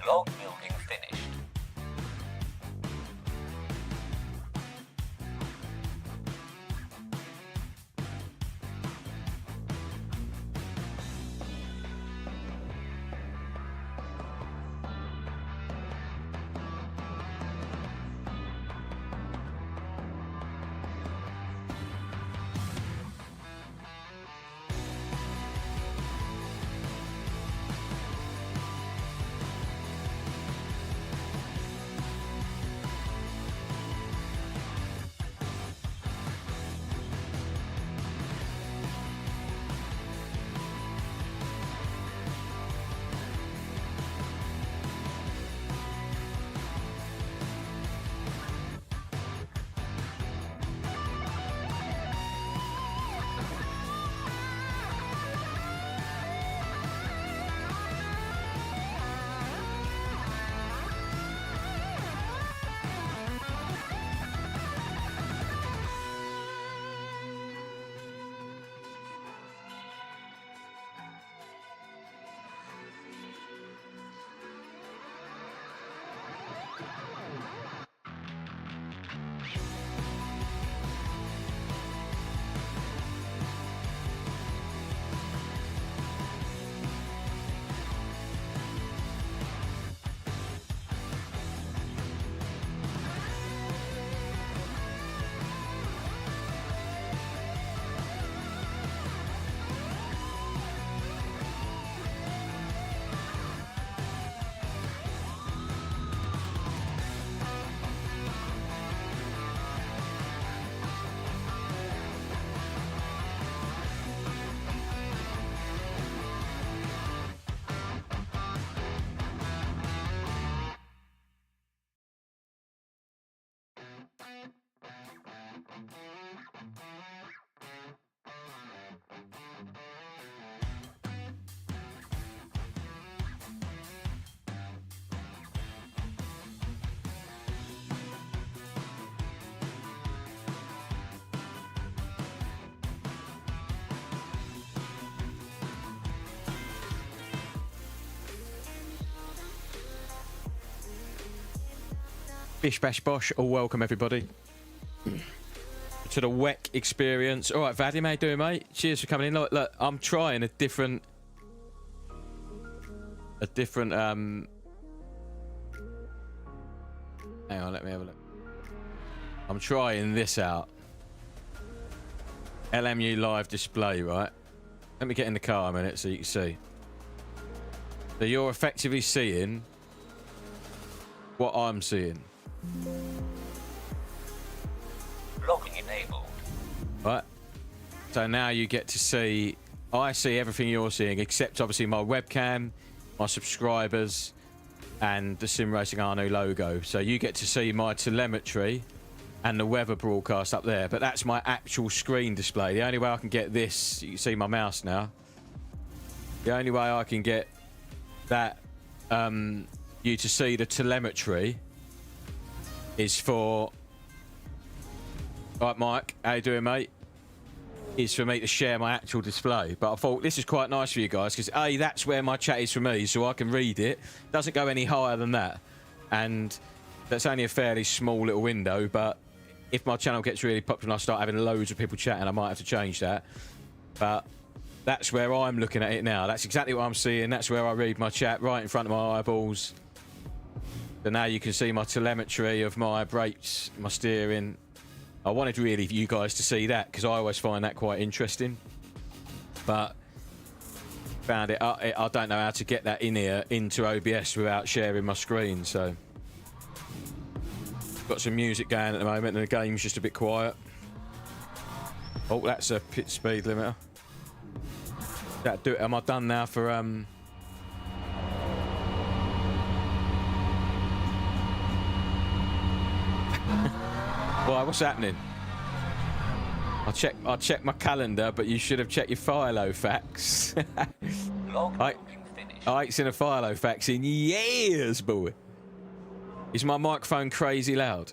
Log building finished. Bish bash bosh, or welcome everybody to the WEC Xperience. All right, Vadim, how you doing, mate? Cheers for coming in. Look, I'm trying a different. Hang on, let me have a look. I'm trying this out. LMU live display, right? Let me get in the car a minute so you can see. So you're effectively seeing what I'm seeing. Logging enabled. Right. So now you get to see, I see everything you're seeing, except obviously my webcam, my subscribers, and the Sim Racing Arno logo. So you get to see my telemetry and the weather broadcast up there, but that's my actual screen display. The only way I can get this, you can see my mouse now. The only way I can get that, you to see the telemetry is for, right, Mike, how you doing, mate? Is for me to share my actual display. But I thought this is quite nice for you guys because A, that's where my chat is for me, so I can read it. Doesn't go any higher than that, and that's only a fairly small little window. But if my channel gets really popular and I start having loads of people chatting, I might have to change that. But that's where I'm looking at it now. That's exactly what I'm seeing. That's where I read my chat, right in front of my eyeballs. So now you can see my telemetry of my brakes, my steering. I wanted really you guys to see that because I always find that quite interesting. But found it. I don't know how to get that in here into OBS without sharing my screen. So Got some music going at the moment, and the game's just a bit quiet. Oh, that's a pit speed limiter. That do it. Am I done now for Why? What's happening? I check my calendar, but you should have checked your Filofax. I ain't seen a Filofax in years, boy. Is my microphone crazy loud?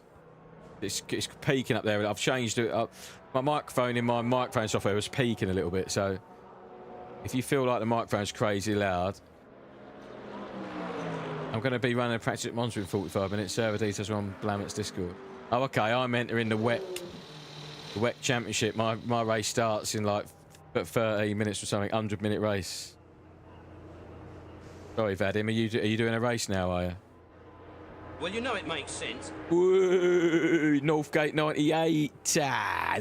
It's peaking up there. I've changed it up. My microphone in my microphone software was peaking a little bit, so if you feel like the microphone's crazy loud, I'm going to be running a practice at Monster in 45 minutes. Server details are on Blamet's Discord. Oh, okay. I'm entering the WEC Championship. My race starts in like 30 minutes or something. 100-minute race. Sorry, Vadim. Are you doing a race now? Are you? Well, you know it makes sense. Woo! Northgate 98,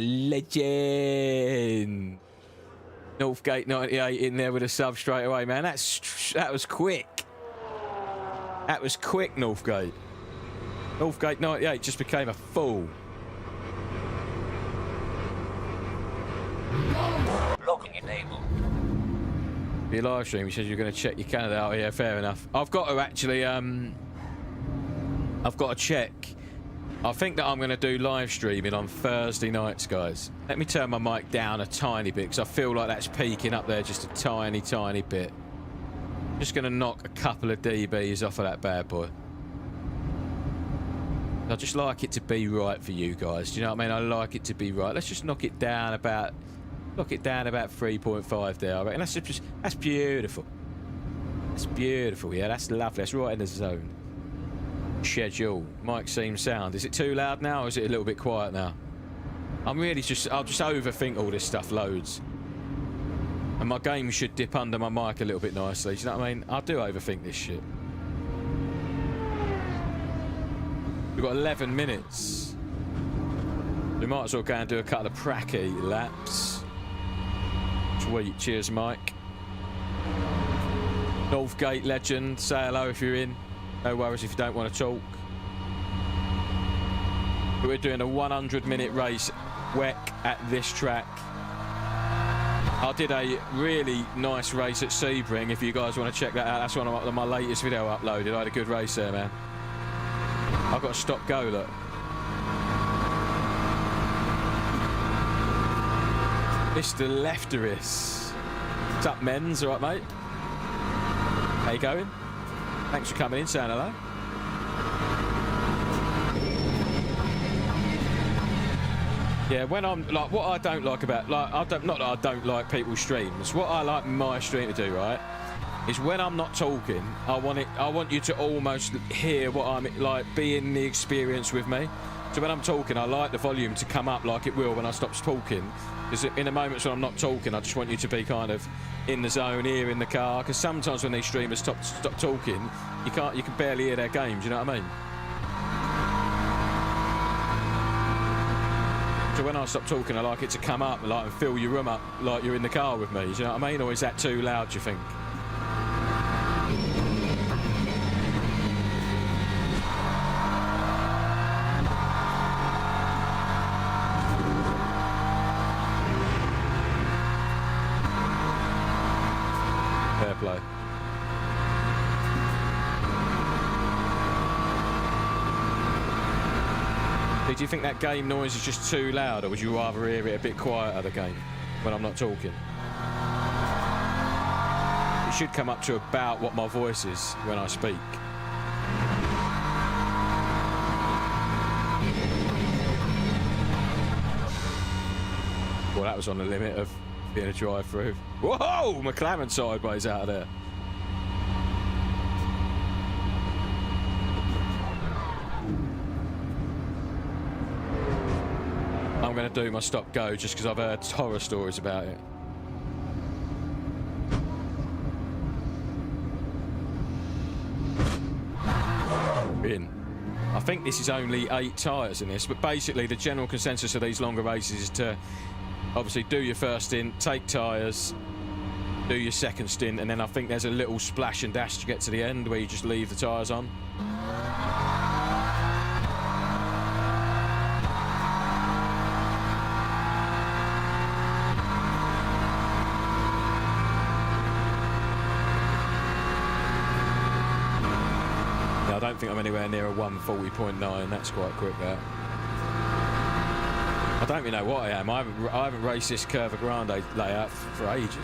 legend. Northgate 98 in there with a sub straight away, man. That was quick. That was quick, Northgate. Northgate 98 just became a fool. Logging enabled. Your live stream, he says you're going to check your calendar out. Yeah, fair enough. I've got to actually, I've got to check. I think that I'm going to do live streaming on Thursday nights, guys. Let me turn my mic down a tiny bit because I feel like that's peaking up there just a tiny, tiny bit. Just going to knock a couple of dBs off of that bad boy. I just like it to be right for you guys. Do you know what I mean? I like it to be right. Let's just knock it down about 3.5 there. I reckon that's beautiful. That's beautiful. Yeah, that's lovely. That's right in the zone. Schedule. Mic seems sound. Is it too loud now, or is it a little bit quiet now? I'll just overthink all this stuff loads. And my game should dip under my mic a little bit nicely. Do you know what I mean? I do overthink this shit. We've got 11 minutes. We might as well go and do a couple of pracky laps. Sweet. Cheers, Mike. Northgate legend. Say hello if you're in. No worries if you don't want to talk. But we're doing a 100-minute race, WEC, at this track. I did a really nice race at Sebring. If you guys want to check that out, that's one of my latest video uploaded. I had a good race there, man. I've got to stop go, look. Mr. Lefteris. What's up, men's? All right, mate? How you going? Thanks for coming in, saying hello. Yeah, when I'm like, what I don't like about, like, not that I don't like people's streams. What I like my stream to do, right, is when I'm not talking, I want you to almost hear what I'm like, be in the experience with me. So when I'm talking, I like the volume to come up like it will when I stop talking. Because in the moments when I'm not talking, I just want you to be kind of in the zone, here in the car. Because sometimes when these streamers stop talking, you can barely hear their games. You know what I mean? So when I stop talking, I like it to come up, like, and fill your room up like you're in the car with me. Do you know what I mean? Or is that too loud, do you think? Fair play. Do you think that game noise is just too loud, or would you rather hear it a bit quieter, the game, when I'm not talking? It should come up to about what my voice is when I speak. Well, that was on the limit of being a drive-through. Whoa! McLaren sideways out of there. I'm going to do my stop-go just because I've heard horror stories about it. In. I think this is only 8 tyres in this, but basically the general consensus of these longer races is to obviously do your first stint, take tyres, do your second stint, and then I think there's a little splash and dash to get to the end where you just leave the tyres on. don't think I'm anywhere near a 140.9. That's quite quick, that. I don't even know what I am. I haven't raced this Curva Grande layout for ages.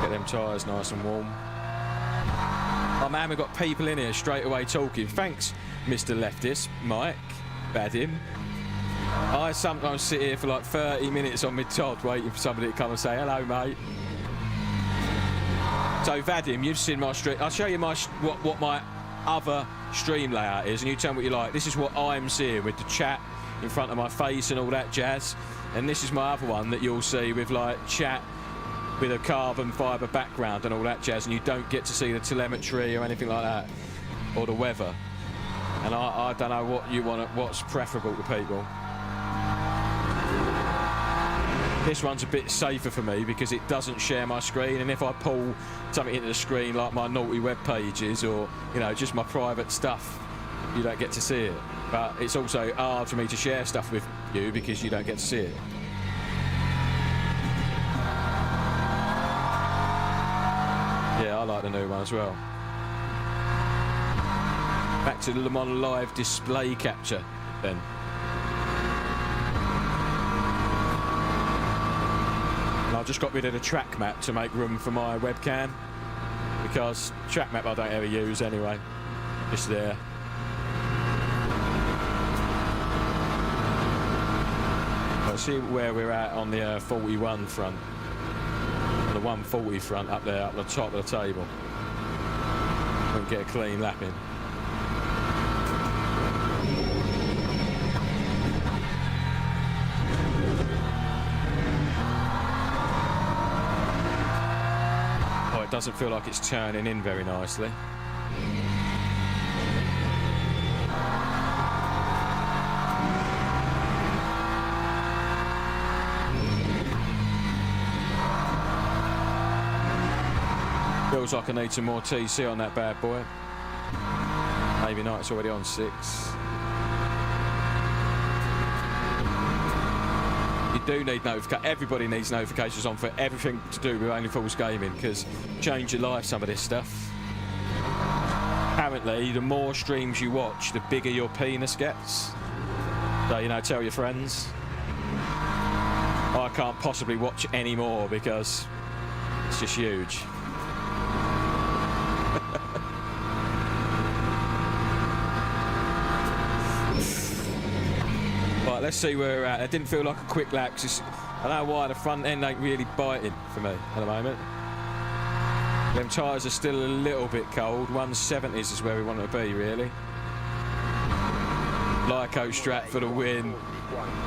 Get them tyres nice and warm. Oh man, we've got people in here straight away talking. Thanks, Mr. Leftist, Mike, Vadim. I sometimes sit here for like 30 minutes on mid-Todd waiting for somebody to come and say, hello, mate. So, Vadim, you've seen my stream. I'll show you my what my other stream layout is, and you tell me what you like. This is what I'm seeing with the chat in front of my face and all that jazz. And this is my other one that you'll see with, like, chat with a carbon fibre background and all that jazz, and you don't get to see the telemetry or anything like that, or the weather. And I don't know what you want, what's preferable to people. This one's a bit safer for me because it doesn't share my screen, and if I pull something into the screen like my naughty web pages or, you know, just my private stuff, you don't get to see it. But it's also hard for me to share stuff with you because you don't get to see it. Yeah, I like the new one as well. Back to the Le Mans live display capture then. I've just got rid of the track map to make room for my webcam, because track map I don't ever use anyway. Just there. Let's see where we're at on the 41 front. On the 140 front up there, up the top of the table. We can get a clean lap in. Doesn't feel like it's turning in very nicely. Feels like I need some more TC on that bad boy. Maybe not, it's already on 6. Do need notifications. Everybody needs notifications on for everything to do with Only Fools Gaming, because change your life, some of this stuff. Apparently, the more streams you watch, the bigger your penis gets. So, you know, tell your friends. I can't possibly watch any more because it's just huge. Let's see where we're at. It didn't feel like a quick lap. I don't know why the front end ain't really biting for me at the moment. Them tyres are still a little bit cold. 170s is where we want to be, really. Lyco Strat for the win.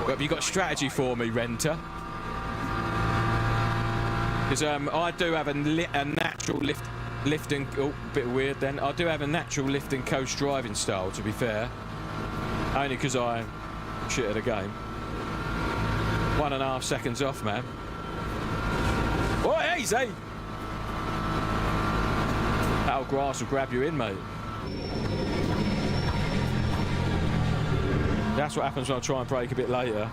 Have you got strategy for me, Renter? Because I do have a natural lift and... Oh, a bit weird then. I do have a natural lift and coast driving style, to be fair. Only because I... shit at the game. 1.5 seconds off, man. Oh, easy! That old grass will grab you in, mate. That's what happens when I try and brake a bit later.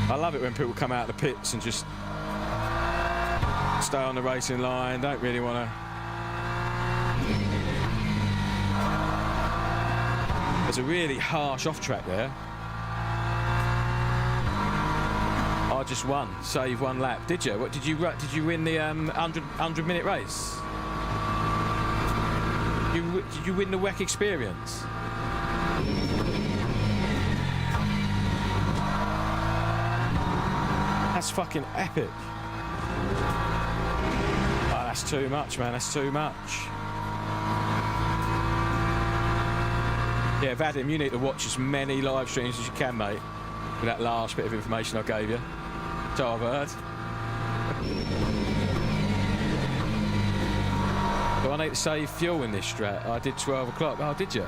I love it when people come out of the pits and just stay on the racing line, don't really want to... There's a really harsh off-track there. I just won. Save 1 lap. Did you? What did you win the 100-minute race? Did you win the WEC Xperience? That's fucking epic. Oh, that's too much, man. That's too much. Yeah, Vadim, you need to watch as many live streams as you can, mate, with that last bit of information I gave you. So I've heard. Do I need to save fuel in this strat? I did 12 o'clock. Oh, did you?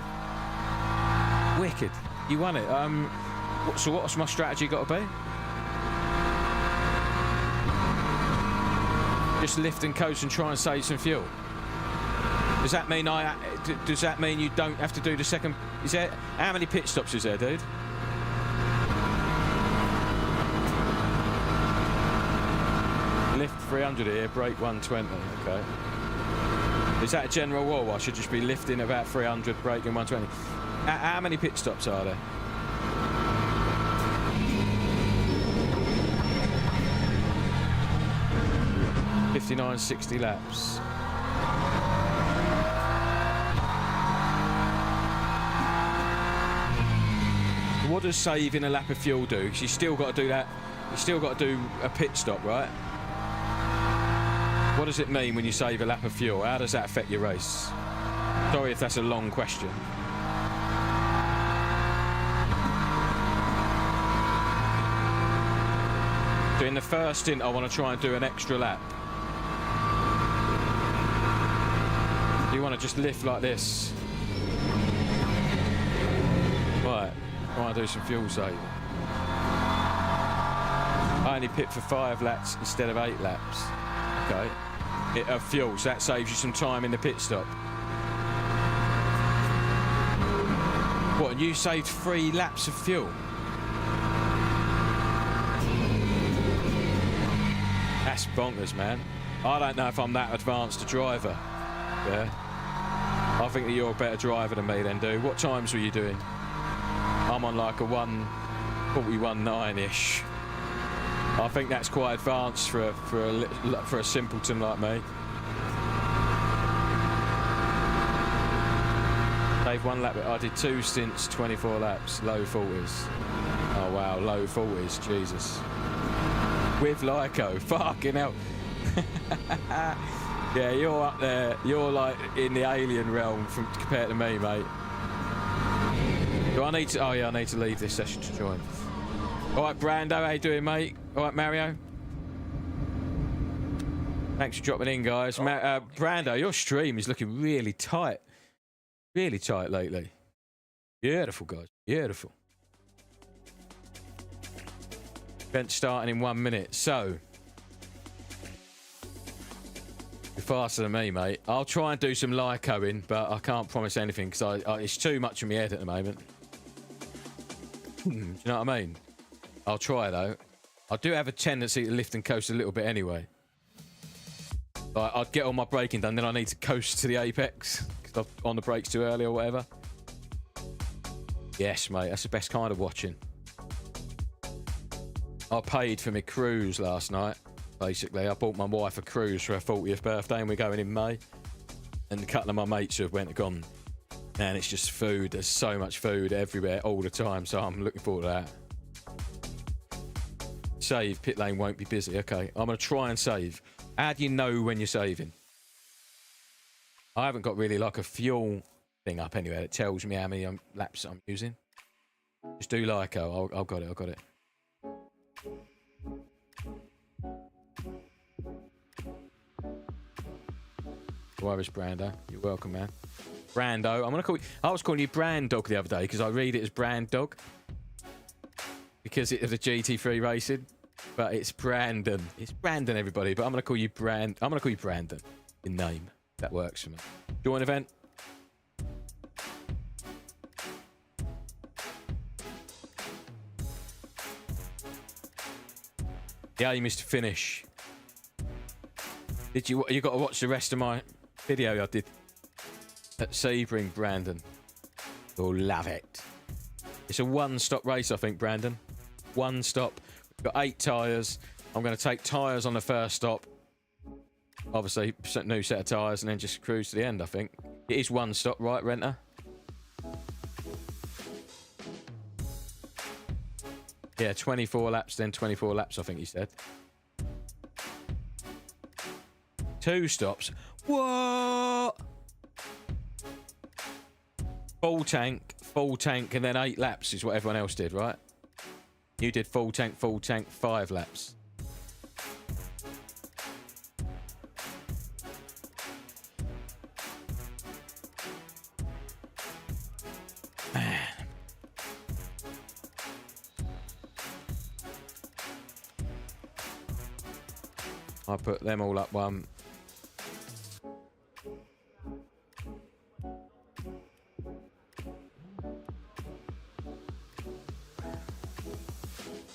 Wicked. You won it. So what's my strategy got to be? Just lift and coast and try and save some fuel. Does that mean does that mean you don't have to do the second? Is there how many pit stops is there, dude? Lift 300 here, brake 120. Okay. Is that a general rule? I should just be lifting about 300, braking 120. How many pit stops are there? (59, 60 laps). What does saving a lap of fuel do? Because you still got to do that. You still got to do a pit stop, right? What does it mean when you save a lap of fuel? How does that affect your race? Sorry if that's a long question. So in the first stint, I want to try and do an extra lap. You want to just lift like this. Right, try and do some fuel saving. I only pit for 5 laps instead of 8 laps. Okay. Of fuel, so that saves you some time in the pit stop. What, and you saved 3 laps of fuel? That's bonkers, man. I don't know if I'm that advanced a driver. Yeah. I think that you're a better driver than me then, dude. What times were you doing? I'm on like a 1:41.9-ish. I think that's quite advanced for a simpleton like me. Save 1 lap. I did 2 stints, 24 laps, low 40s. Oh wow, low 40s, Jesus. With Lyco, fucking hell. Yeah, you're up there. You're like in the alien realm compared to me, mate. Do I need to? Oh yeah, I need to leave this session to join. All right, Brando, how you doing, mate? All right, Mario. Thanks for dropping in, guys. Brando, your stream is looking really tight lately. Beautiful, guys. Beautiful. Event starting in 1 minute. So, you're faster than me, mate. I'll try and do some Lycoing, but I can't promise anything because it's too much in my head at the moment. Do you know what I mean? I'll try though. I do have a tendency to lift and coast a little bit anyway. Like I'd get all my braking done, then I need to coast to the apex because I'm on the brakes too early or whatever. Yes, mate, that's the best kind of watching. I paid for my cruise last night. Basically, I bought my wife a cruise for her 40th birthday, and we're going in May. And a couple of my mates who have gone. Man, it's just food. There's so much food everywhere all the time, so I'm looking forward to that. Save, pit lane won't be busy. Okay, I'm going to try and save. How do you know when you're saving? I haven't got really like a fuel thing up anywhere that tells me how many laps I'm using. Just do Lyco. I've got it. Where is Brando? You're welcome, man. Brando. I'm going to call you... I was calling you Brand Dog the other day because I read it as Brand Dog. Because of the GT3 racing. But it's Brandon. It's Brandon, everybody. But I'm going to call you I'm going to call you Brandon. In name. That works for me. Join event. The aim is to finish. You got to watch the rest of my video I did at Sebring, Brandon. You'll love it. It's a one-stop race, I think, Brandon. One stop. We've got 8 tyres. I'm going to take tyres on the first stop. Obviously, new set of tyres, and then just cruise to the end, I think. It is one stop, right, Renter? Yeah, 24 laps, then 24 laps, I think he said. 2 stops. What? Full tank, and then 8 laps is what everyone else did, right? You did full tank, 5 laps. Man. I put them all up one.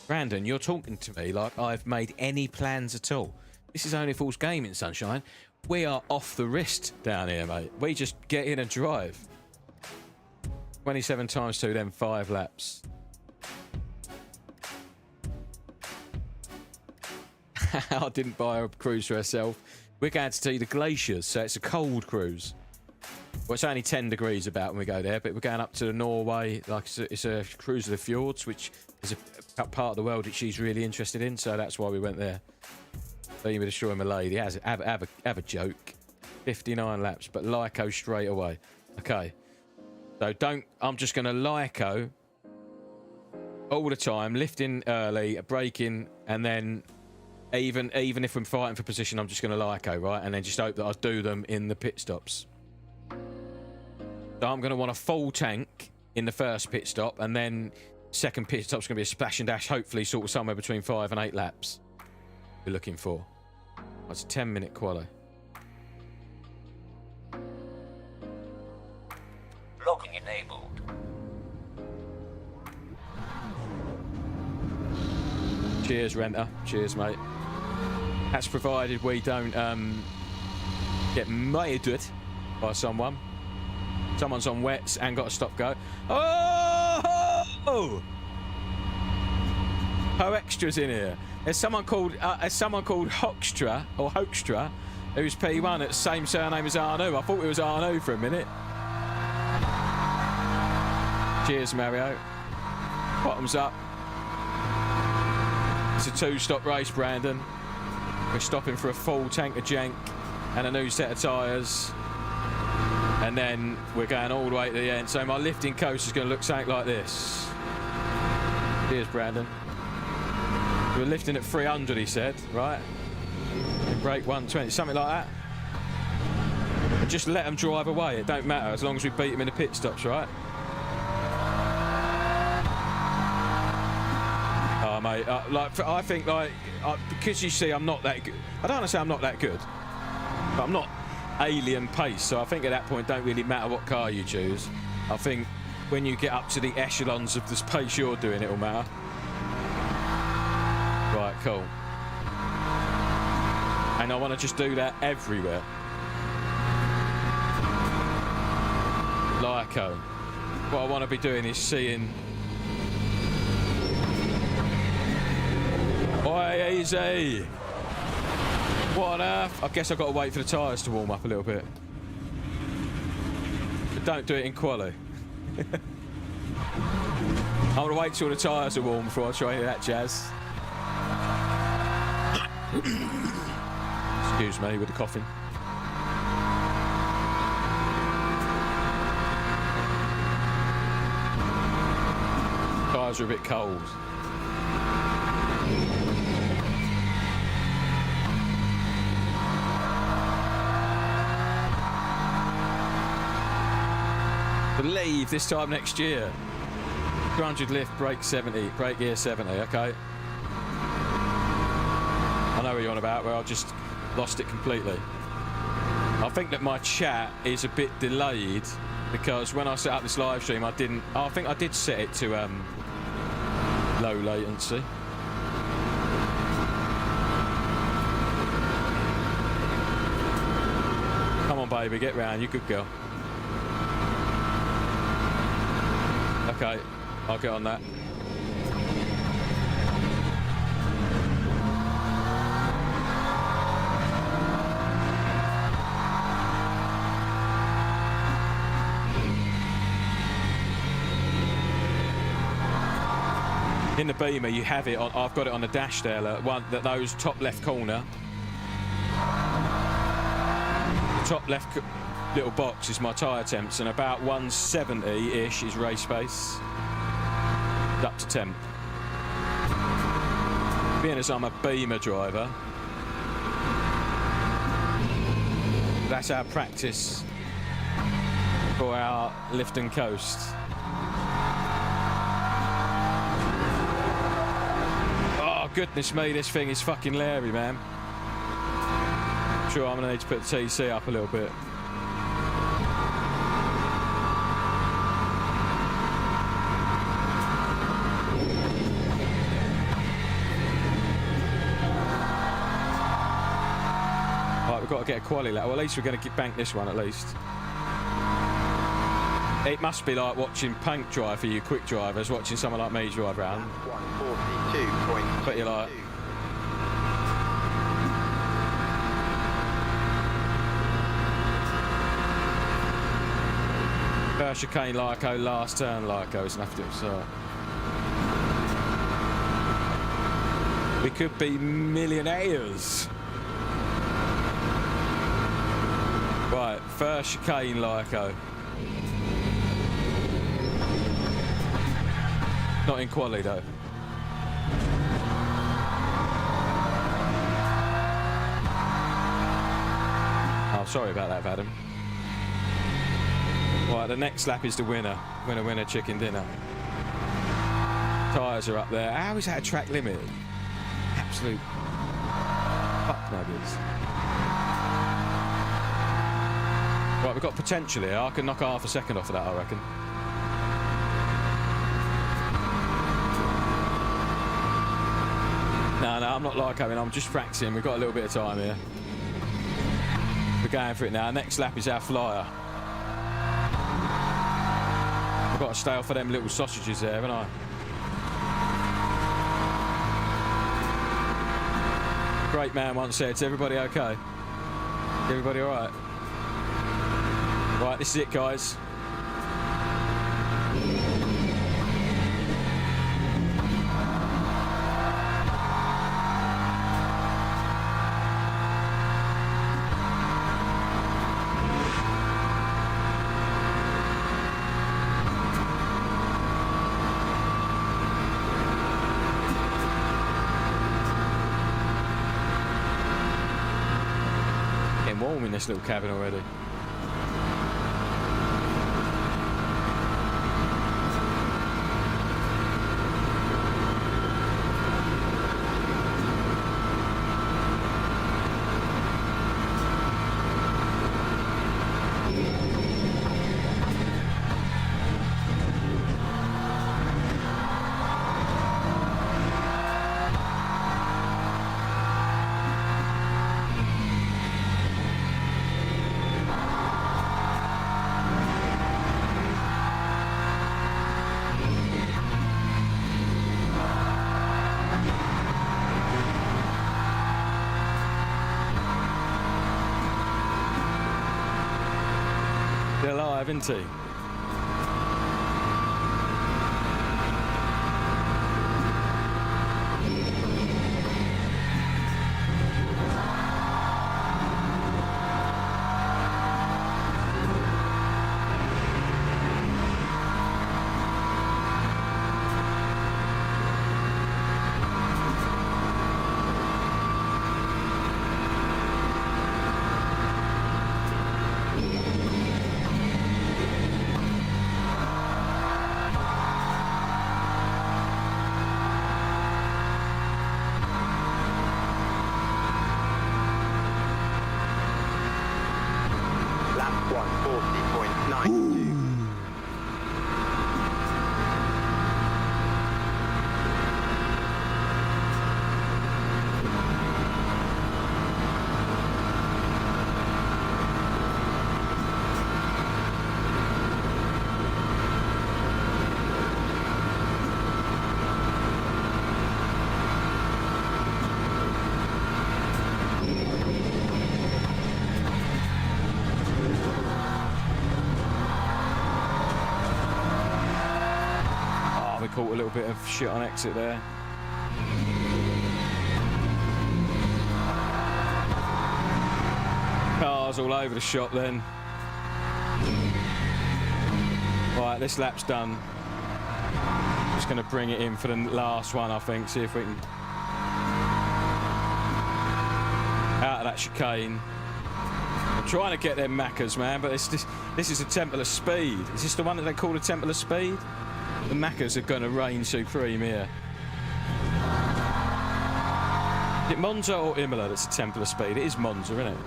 Brandon, you're talking to me like I've made any plans at all. This is Only Fools Gaming, sunshine. We are off the wrist down here, mate. We just get in and drive. 27 times 2, then 5 laps. I didn't buy a cruise for herself. We're going to see the glaciers, so it's a cold cruise. Well, it's only 10 degrees about when we go there, but we're going up to Norway. Like it's a cruise of the fjords, which is a part of the world that she's really interested in, so that's why we went there. Beamer destroying my lady. Have a joke. 59 laps, but Lyco straight away. Okay. So don't. I'm just going to Lyco all the time, lifting early, braking, and then even if I'm fighting for position, I'm just going to Lyco, right? And then just hope that I do them in the pit stops. So I'm going to want a full tank in the first pit stop, and then second pit stop's going to be a splash and dash, hopefully sort of somewhere between 5 and 8 laps. We're looking for. That's a 10-minute quali. Logging enabled. Cheers, Renter. Cheers, mate. That's provided we don't get murdered by someone. Someone's on wets and got a stop go. Oh! Ho Extra's in here. There's someone called Hoekstra or Hoekstra, who's P1 at the same surname as Arno. I thought it was Arno for a minute. Cheers, Mario. Bottoms up. It's a 2-stop race, Brandon. We're stopping for a full tank of jank and a new set of tyres. And then we're going all the way to the end. So my lifting coast is going to look something like this. Cheers, Brandon. We're lifting at 300, he said, right? And brake 120, something like that. And just let them drive away. It don't matter as long as we beat them in the pit stops, right? Oh, mate, I think because you see I'm not that good. I don't want to say I'm not that good, but I'm not alien pace. So I think at that point, it don't really matter what car you choose. I think when you get up to the echelons of the pace you're doing, it'll matter. Right, cool. And I want to just do that everywhere. Lyco. What I want to be doing is seeing... Oi, easy! What on earth? I guess I've got to wait for the tyres to warm up a little bit. But don't do it in quali. I'm going to wait till the tyres are warm before I try that jazz. Excuse me with the coughing. Tyres are a bit cold. Believe this time next year. 200 lift, brake 70, brake gear 70, okay? I know what you're on about, where I just lost it completely. I think that my chat is a bit delayed because when I set up this live stream, I think I did set it to low latency. Come on, baby, get round. You good girl. Okay, I'll get on that. In the Beamer, you have it on. I've got it on the dash there. Those top left corner, top left little box is my tyre temps, and about 170-ish is race pace. Up to temp. Being as I'm a Beamer driver, that's our practice for our lift and coast. Oh, goodness me, this thing is fucking Larry, man. I'm sure I'm going to need to put the TC up a little bit. we've got to get a quality lap. Well, at least we're going to bank this one at least. It must be like watching paint dry for you quick drivers, watching someone like me drive around. 142.2. But you're like... First chicane Lyco, last turn Lyco is enough to so. We could be millionaires. Right, first chicane Lyco. Not in quali though. Oh, sorry about that, Vadim. Right, the next lap is the winner. Winner, chicken dinner. Tyres are up there. How is that a track limit? Absolute fuck nuggets. Right, we've got potential here. I can knock half a second off of that, I reckon. No, I'm not like having. I'm just practicing. We've got a little bit of time here. We're going for it now. Next lap is our flyer. I've got to stay off of them little sausages there, haven't I? Great man once said, is everybody okay? Everybody all right? Right, this is it, guys. Warm in this little cabin already. They're alive, isn't he? Caught a little bit of shit on exit there. Cars all over the shop then. Right, this lap's done. Just going to bring it in for the last one, I think. See if we can... out of that chicane. I'm trying to get them Maccas, man, but this is a Temple of Speed. Is this the one that they call the Temple of Speed? The Maccas are going to reign supreme here. Is it Monza or Imola that's a Temple of Speed? It is Monza, isn't it?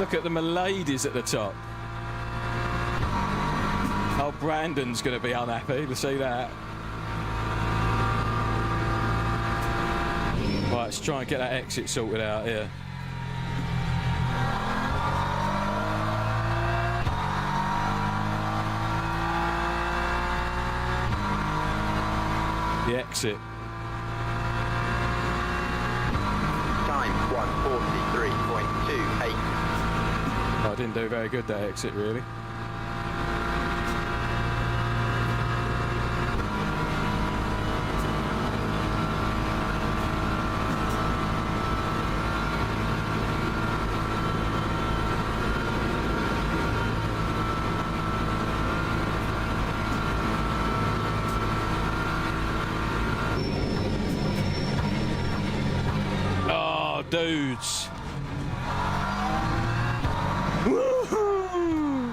Look at the Miladies at the top. Oh, Brandon's going to be unhappy to see that. Right, let's try and get that exit sorted out here. The exit. Time 1:43.28. I didn't do very good, that exit, really. Dudes. Woohoo!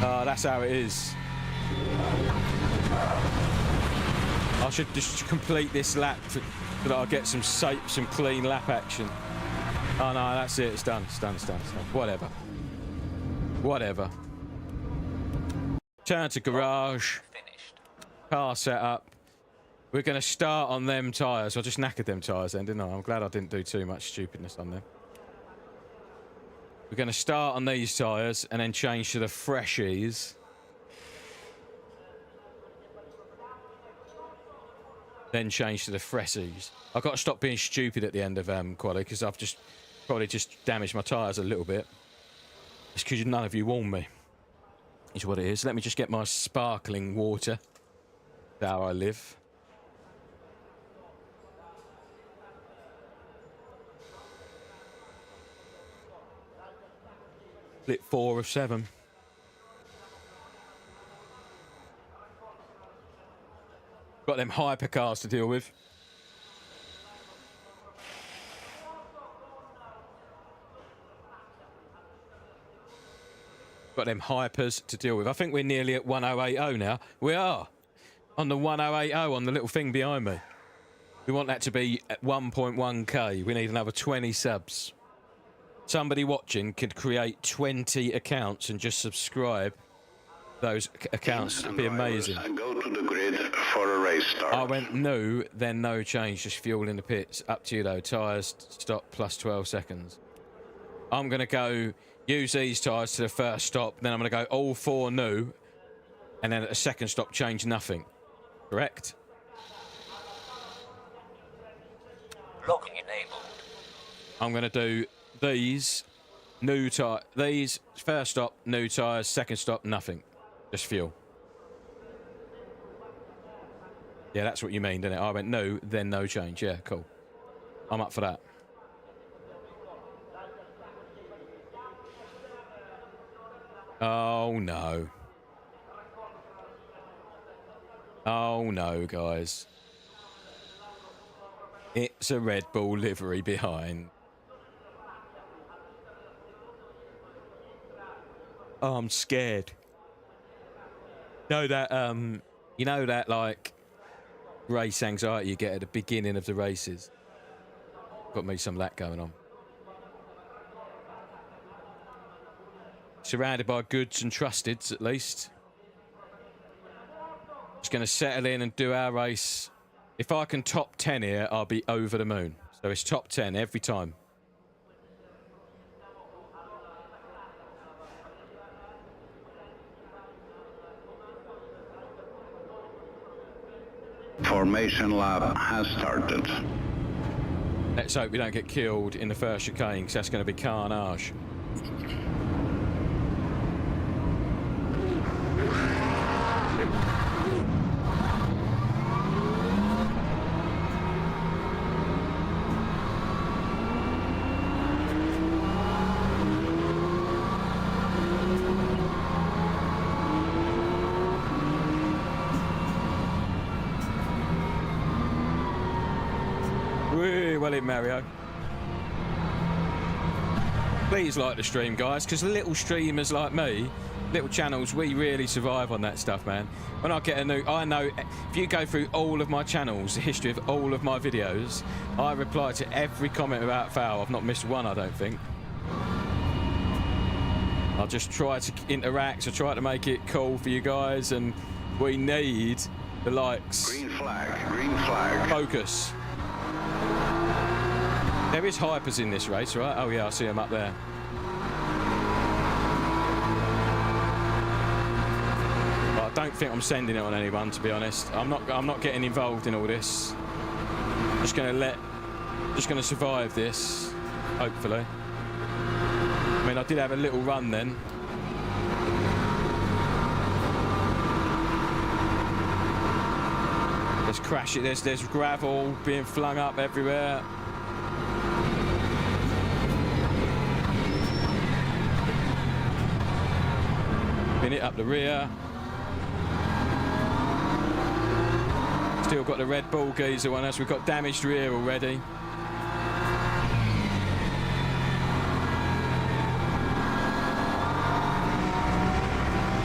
Oh, that's how it is. I should just complete this lap so that I'll get some clean lap action. Oh no, that's it. It's done. It's done. It's done. It's done. Whatever. Whatever. Turn to garage. Finished. Car setup. We're going to start on them tyres. I just knackered them tyres then, didn't I? I'm glad I didn't do too much stupidness on them. We're going to start on these tyres and then change to the freshies. Then change to the freshies. I've got to stop being stupid at the end of quali because I've probably just damaged my tyres a little bit. It's because none of you warned me. Is what it is. Let me just get my sparkling water. That's how I live. Split 4 of 7. Got them hypercars to deal with. Got them hypers to deal with. I think we're nearly at 1080 now. We are. On the 1080 on the little thing behind me. We want that to be at 1.1k. We need another 20 subs. Somebody watching could create 20 accounts and just subscribe those accounts. It'd be amazing. Go to the grid for a race start. I went no, then no change, just fuel in the pits. Up to you though. Tyres stop plus 12 seconds. I'm going to go use these tyres to the first stop, then I'm going to go all 4 new, and then at the second stop change nothing. Correct? Locking enabled. I'm going to do these new tyres. These first stop new tyres, second stop nothing, just fuel. Yeah, that's what you mean, didn't it? I went no, then no change. Yeah, cool. I'm up for that. Oh no. Oh no, guys. It's a Red Bull livery behind. Oh, I'm scared. Know that you know that like race anxiety you get at the beginning of the races. Got me some of that going on. Surrounded by goods and trusteds, at least. Just going to settle in and do our race. If I can top 10 here, I'll be over the moon. So it's top 10 every time. Formation lap has started. Let's hope we don't get killed in the first chicane, because that's going to be carnage. Well in, Mario. Please like the stream, guys, because little streamers like me, little channels, we really survive on that stuff, man. When I get a new, I know if you go through all of my channels, the history of all of my videos, I reply to every comment without fail. I've not missed one, I don't think. I'll just try to interact, I try to make it cool for you guys, and we need the likes. Green flag, green flag. Focus. There is hypers in this race, right? Oh yeah, I see them up there. But I don't think I'm sending it on anyone, to be honest. I'm not getting involved in all this. Just gonna survive this, hopefully. I mean, I did have a little run then. There's crash it. There's gravel being flung up everywhere. Been it up the rear. Still got the Red Bull geezer on us. We've got damaged rear already.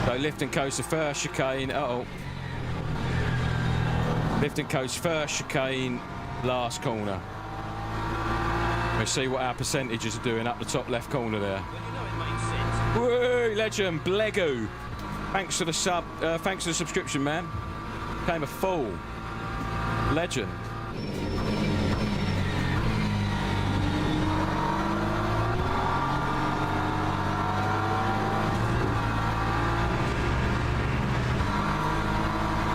So lift and coast the first chicane. Uh-oh. Lift and coast first chicane, last corner. We'll see what our percentages are doing up the top left corner there. Well, you know it makes sense. Woo, legend, Blegu. Thanks for the sub. Thanks for the subscription, man. Became a fool. Legend.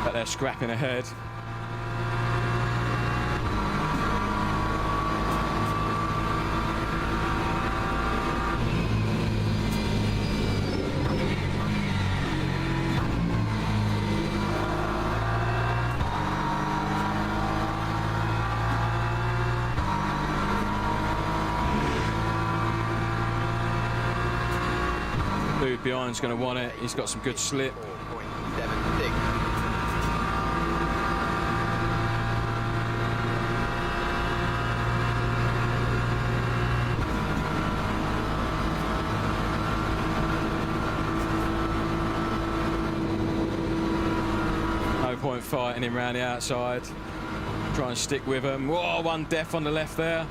But they're scrapping ahead. Dude behind's going to want it. He's got some good slip. 4.76. 0.5 fighting him round the outside. Try and stick with him. Whoa, one death on the left there.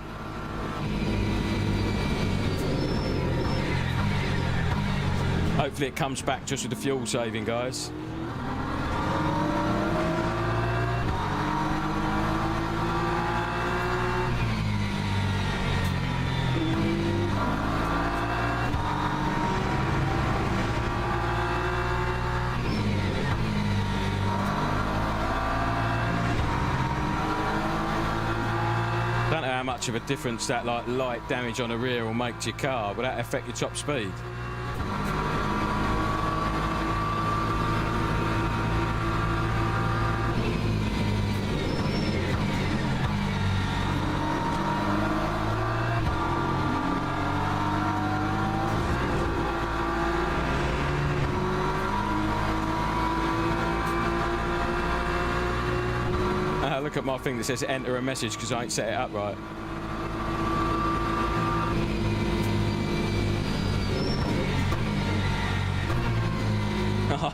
Hopefully it comes back just with the fuel saving, guys. Don't know how much of a difference that like light damage on the rear will make to your car. Will that affect your top speed? Look at my thing that says enter a message because I ain't set it up right.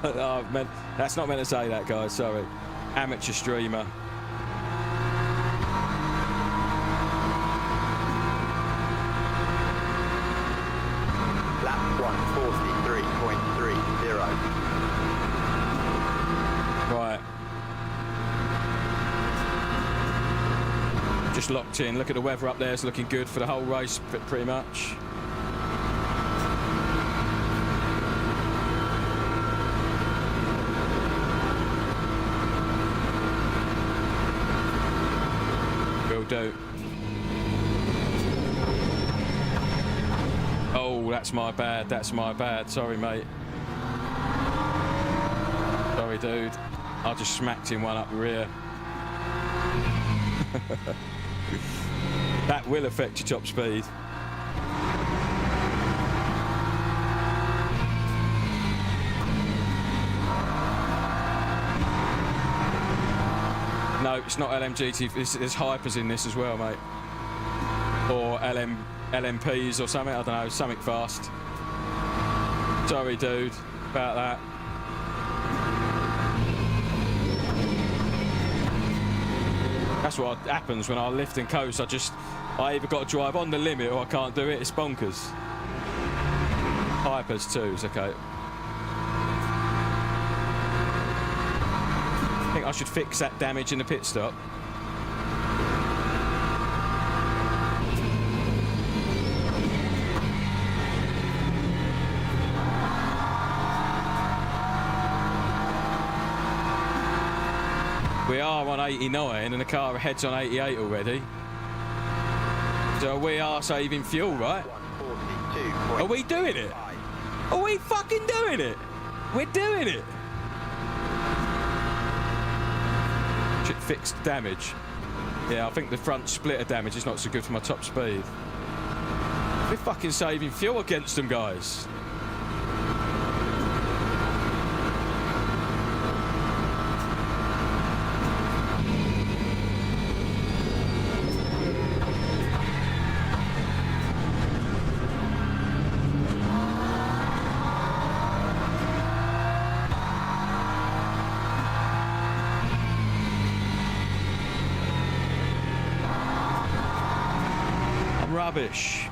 Oh, man, that's not meant to say that, guys. Sorry. Amateur streamer. Lap 143.30. Right. Just locked in. Look at the weather up there. It's looking good for the whole race, pretty much. Will do. Oh, that's my bad. That's my bad. Sorry, mate. Sorry, dude. I just smacked him one up the rear. That will affect your top speed. No, it's not LMGT. There's hypers in this as well, mate. Or LMPs or something. I don't know. Something fast. Sorry, dude, about that. That's what happens when I lift and coast. I either got to drive on the limit or I can't do it. It's bonkers. Hypers too, it's okay. I think I should fix that damage in the pit stop. We are on 89 and the car ahead's on 88 already. So we are saving fuel, right? 142. Are we doing it? Are we fucking doing it? We're doing it. Fixed damage. Yeah, I think the front splitter damage is not so good for my top speed. We're fucking saving fuel against them, guys. Rubbish.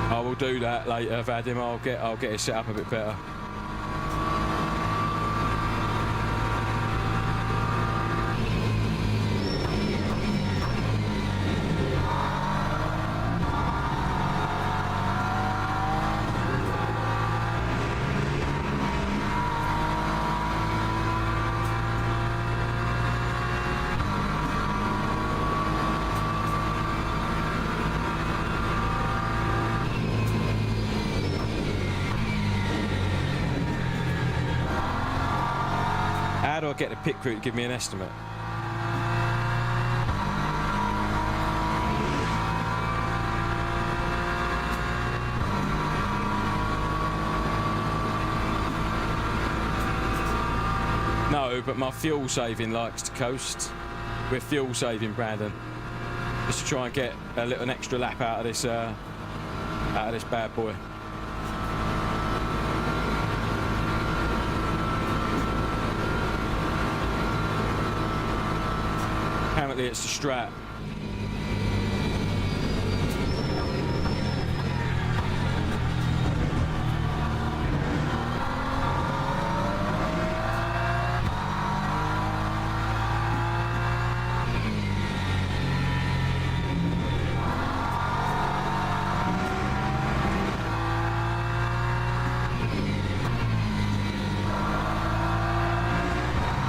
I will do that later, Vadim. I'll get it set up a bit better. How do I get the pit crew to give me an estimate? No, but my fuel saving likes to coast. We're fuel saving, Brandon. Just to try and get an extra lap out of this bad boy. Apparently it's the strap.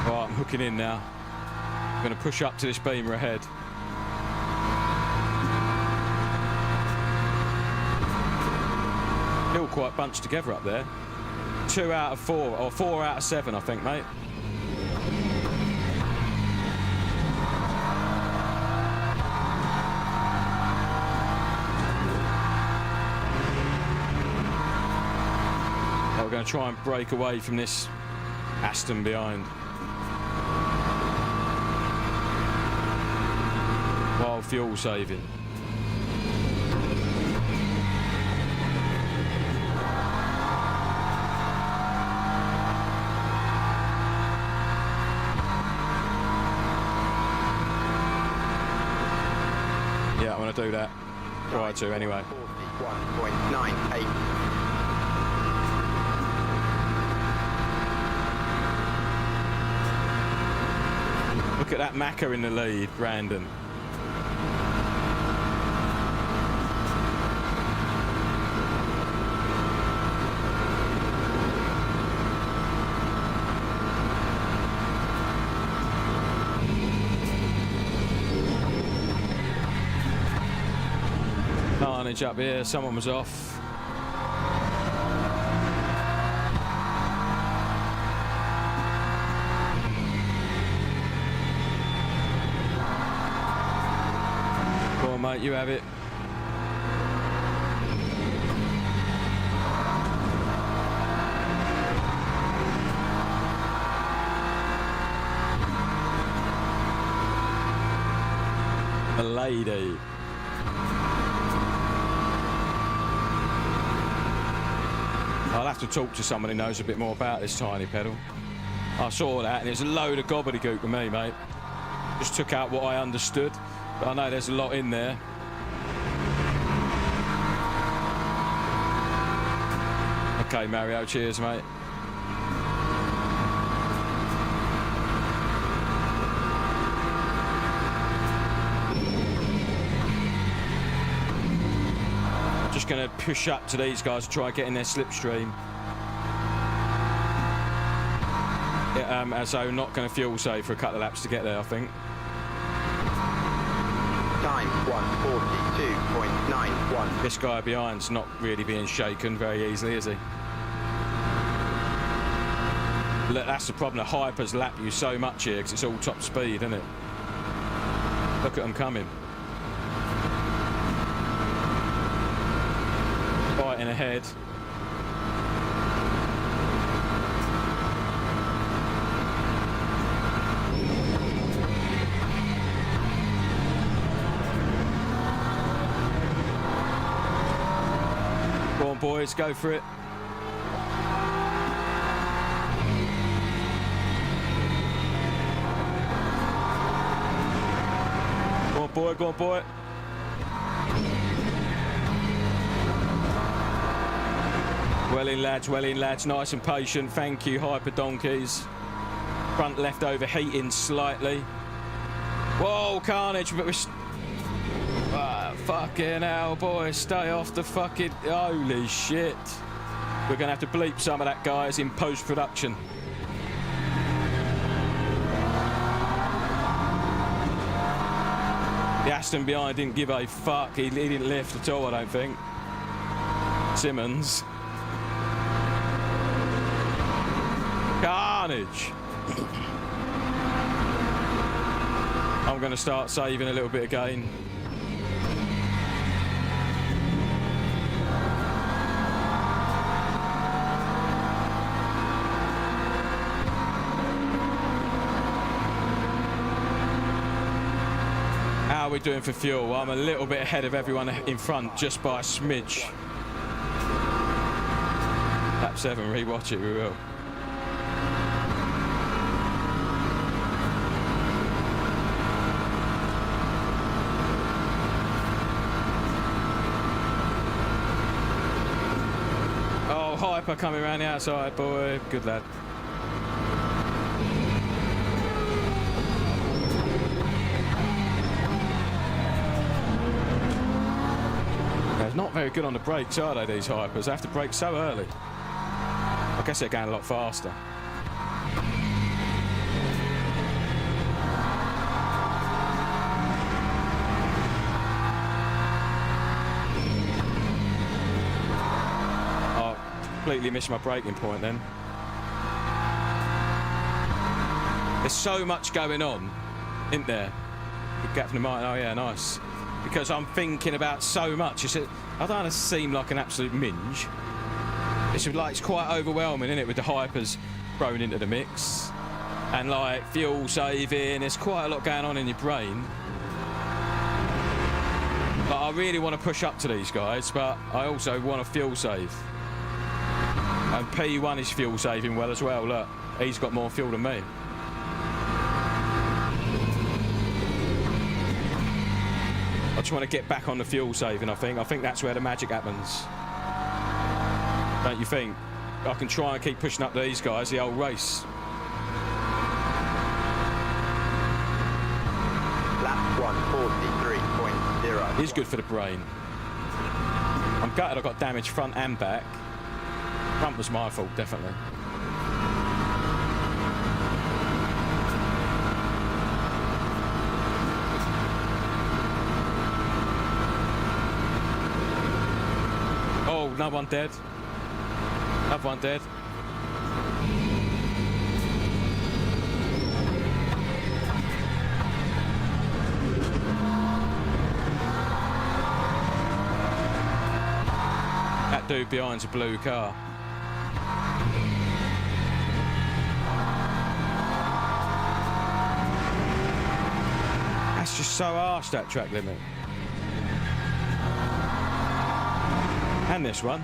Right, I'm hooking in now. I'm going to push up to this beamer ahead. Still quite bunched together up there. 2 out of 4, or 4 out of 7, I think, mate. We're going to try and break away from this Aston behind. While fuel saving. Yeah, I'm going to do that. Try to anyway. 41.98. Look at that Macca in the lead, Brandon. Carnage up here, someone was off. Go on, mate, you have it. A lady. I'll have to talk to someone who knows a bit more about this tiny pedal. I saw that and it was a load of gobbledygook to me, mate. Just took out what I understood, but I know there's a lot in there. Okay, Mario, cheers, mate. just going to push up to these guys to try and get in their slipstream. As though not going to fuel save for a couple of laps to get there, I think. Time 1:42.91. This guy behind's not really being shaken very easily, is he? Look, that's the problem. The hypers lap you so much here because it's all top speed, isn't it? Look at them coming. Fighting ahead. Go on, boys, go for it. Go on, boy, go on, boy. Well in, lads, nice and patient. Thank you, Hyper Donkeys. Front left overheating slightly. Whoa, carnage, but we're... fucking hell, boys, stay off the fucking... Holy shit. We're going to have to bleep some of that, guys, in post-production. The Aston behind didn't give a fuck. He didn't lift at all, I don't think. Simmons. Carnage. I'm going to start saving a little bit again. How are we doing for fuel? I'm a little bit ahead of everyone in front, just by a smidge. Lap 7, rewatch it, we will. Oh, Hyper coming around the outside, boy. Good lad. Not very good on the brakes, are they, these Hypers? They have to brake so early. I guess they're going a lot faster. Oh, completely missed my braking point then. There's so much going on, isn't there? Good gap from the Martin. Oh yeah, nice. Because I'm thinking about so much. I don't want to seem like an absolute minge. It's quite overwhelming, isn't it, with the Hypers thrown into the mix. And like fuel saving, there's quite a lot going on in your brain. But I really want to push up to these guys, but I also want to fuel save. And P1 is fuel saving well as well. Look, he's got more fuel than me. I just want to get back on the fuel saving, I think. I think that's where the magic happens. Don't you think? I can try and keep pushing up these guys the whole race. Lap 1:43.0. It's good for the brain. I'm gutted I got damaged front and back. Front was my fault, definitely. Another one dead. Another one dead. That dude behind's a blue car. That's just so harsh, that track limit. And this one.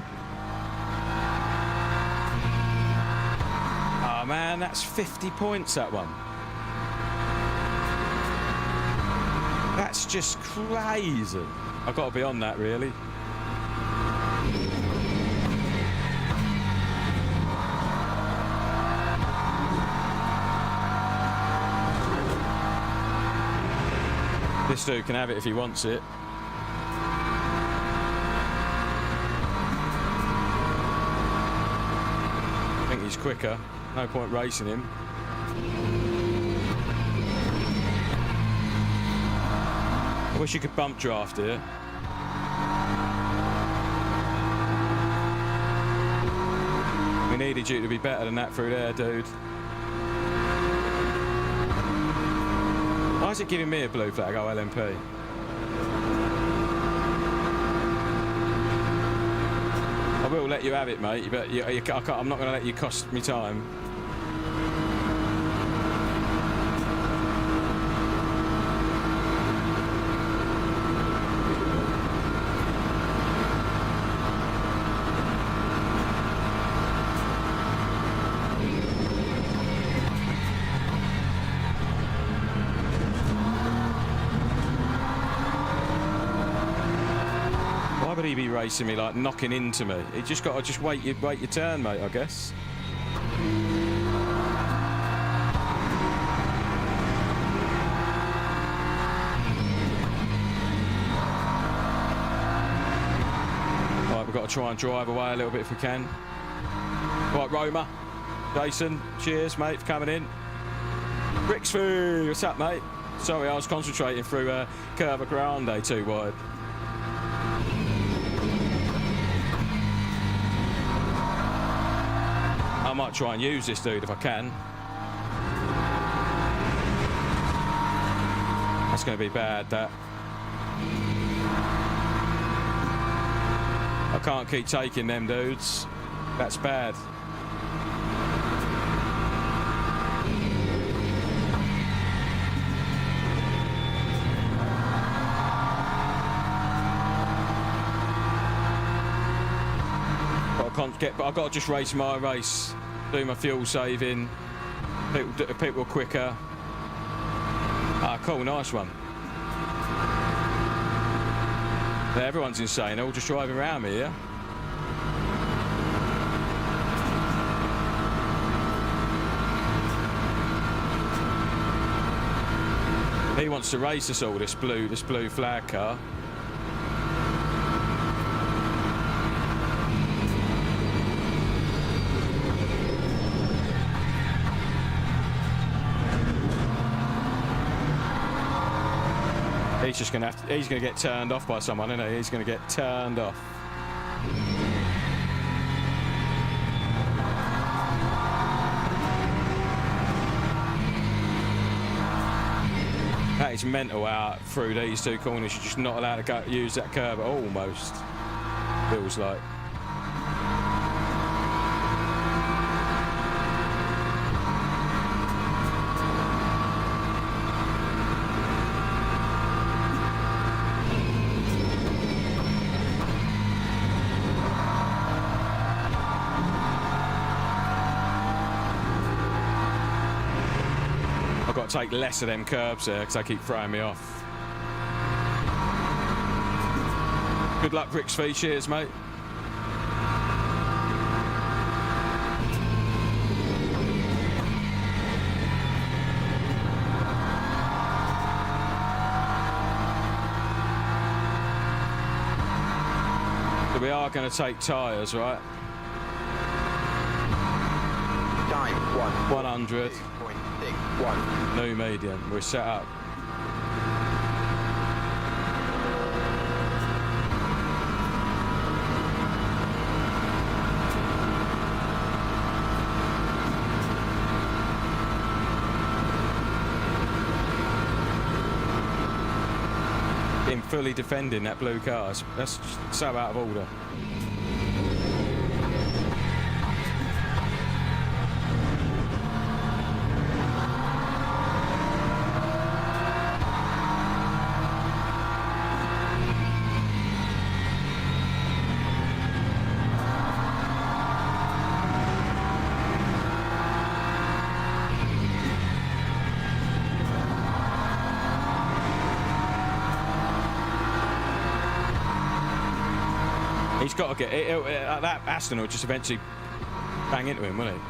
Oh man, that's 50 points, that one. That's just crazy. I've got to be on that, really. This dude can have it if he wants it. quicker. No point racing him. I wish you could bump draft here. We needed you to be better than that through there, dude. Why is it giving me a blue flag? Oh, LMP. I will let you have it, mate, but I'm not going to let you cost me time. Why would he be racing me, like knocking into me? You just got to wait your turn, mate, I guess. Right, we've got to try and drive away a little bit if we can. Right, Roma, Jason, cheers, mate, for coming in. Brixford, what's up, mate? Sorry, I was concentrating through Curva Grande too wide. I might try and use this dude if I can. That's going to be bad, that. I can't keep taking them dudes. That's bad. But I've got to just race my race, do my fuel saving. People are quicker. Ah, cool, nice one. Yeah, everyone's insane. They're all just driving around me, yeah? He wants to race us all, this blue flag car. He's just going to have to, he's going to get turned off by someone, isn't he? He's going to get turned off. That is mental out through these two corners. You're just not allowed to go use that curve almost. Feels like. I've got to take less of them curbs there because they keep throwing me off. Good luck, Brixford. Cheers, mate. So we are going to take tyres, right? Time 100. 1. New medium. We're set up. Been fully defending that blue car. That's so out of order. He's got to get it. That Aston will just eventually bang into him, won't he?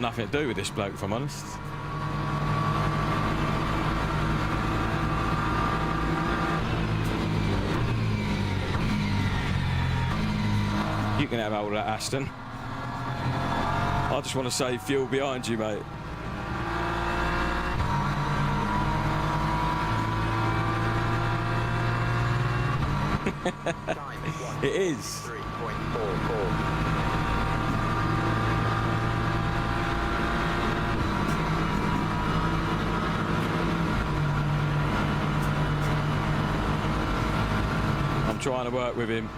nothing to do with this bloke, if I'm honest. You can have hold of that, Aston. I just want to save fuel behind you, mate. It is. 3.44. I'm trying to work with him.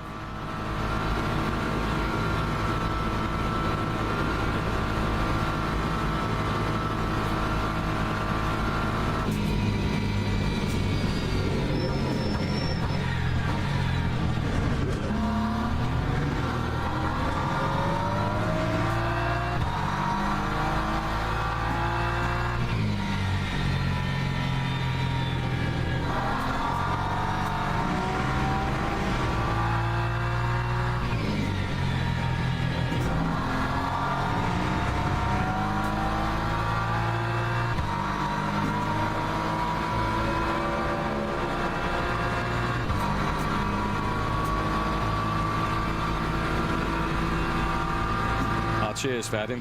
Cheers, Vadim.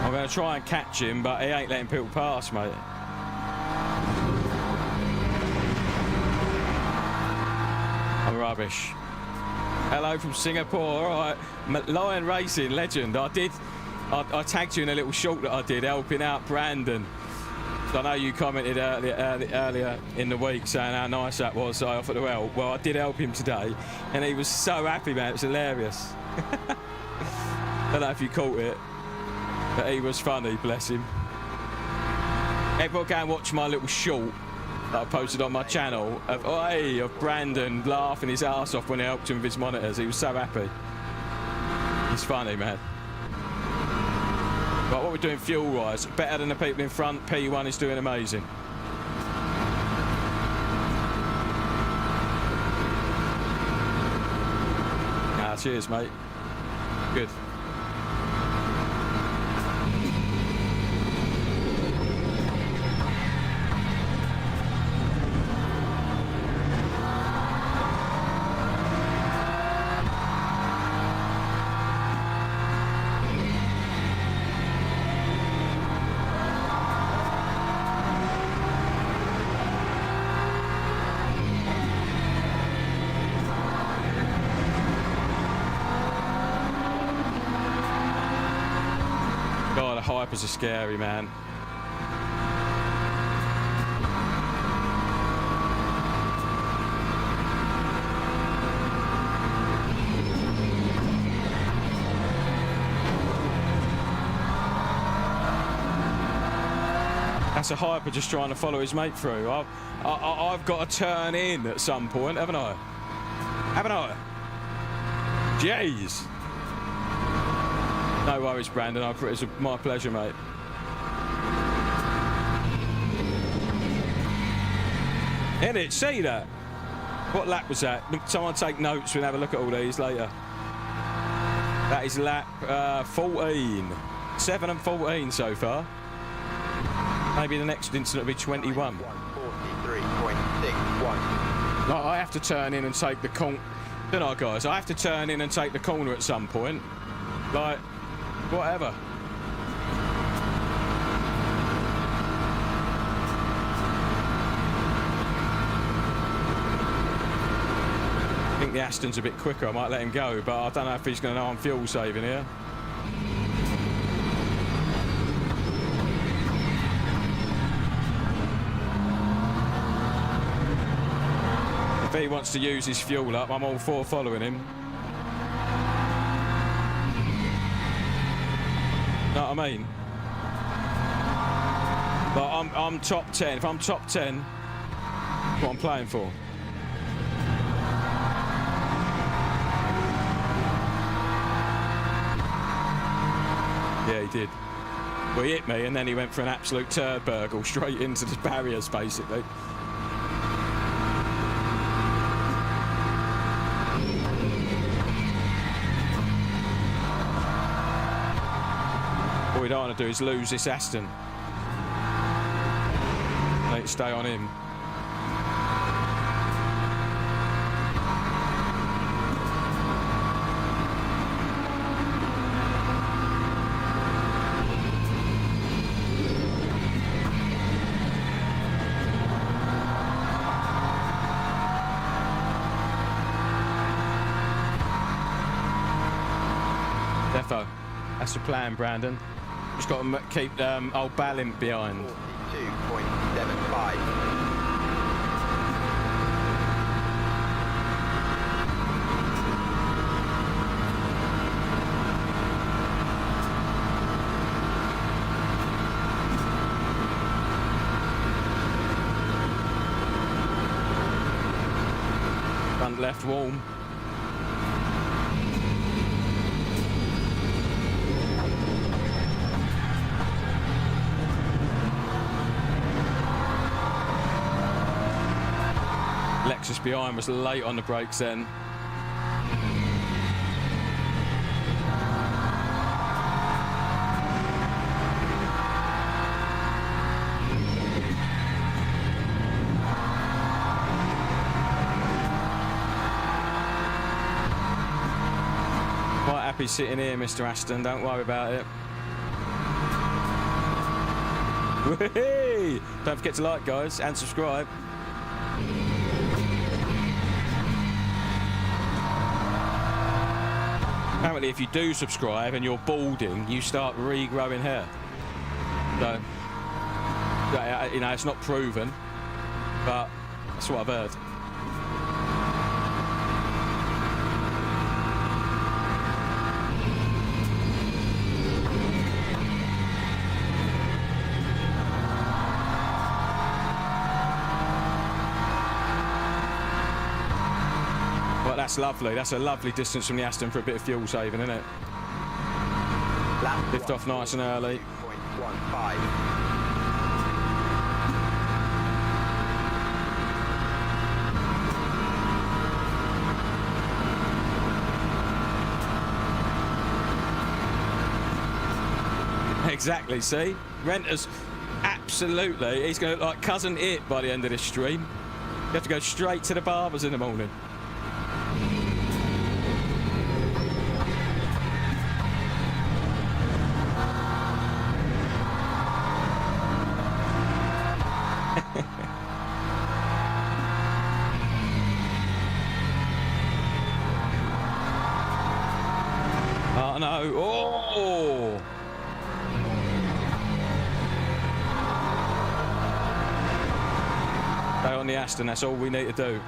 I'm going to try and catch him, but he ain't letting people pass, mate. I'm rubbish. Hello from Singapore. All right, Lion Racing legend. I tagged you in a little short that I did, helping out Brandon. I know you commented earlier in the week saying how nice that was, so I offered to help. Well, I did help him today, and he was so happy, man. It was hilarious. Don't know if you caught it, but he was funny, bless him. Everyone go and watch my little short that I posted on my channel of Brandon laughing his ass off when I helped him with his monitors. He was so happy. He's funny, man. But what we're doing fuel-wise, better than the people in front. P1 is doing amazing. Cheers, mate. Good. Hypers are scary, man. That's a hyper just trying to follow his mate through. I've got to turn in at some point, haven't I? Haven't I? Jeez. No worries, Brandon. It's my pleasure, mate. In it, see that? What lap was that? Someone take notes. We'll have a look at all these later. That is lap 14. 7 and 14 so far. Maybe the next incident will be 21. 143.61. Like, I have to turn in and take the corner. Don't I, guys? I have to turn in and take the corner at some point. Like, whatever. I think the Aston's a bit quicker. I might let him go, but I don't know if he's going to know I'm fuel saving here. If he wants to use his fuel up, I'm all for following him. Know what I mean? But I'm top 10. If I'm top 10, that's what I'm playing for. Yeah, he did. Well, he hit me, and then he went for an absolute turd burgle straight into the barriers, basically. we don't want to do is lose this Aston. Let it stay on him. Defo. That's the plan, Brandon. Just got to keep old Balint behind. 42.75. Front left warm. Lexus behind was late on the brakes then. Quite happy sitting here, Mr. Aston, don't worry about it. Whee! Don't forget to like, guys, and subscribe. Apparently, if you do subscribe and you're balding, you start regrowing hair. So, you know, it's not proven, but that's what I've heard. Well, that's lovely. That's a lovely distance from the Aston for a bit of fuel saving, isn't it? Lift off nice and early. 2.15. Exactly, see? Renters, absolutely. He's going to look like Cousin It by the end of this stream. You have to go straight to the barbers in the morning. Oh, no. Oh! Stay on the Aston, that's all we need to do.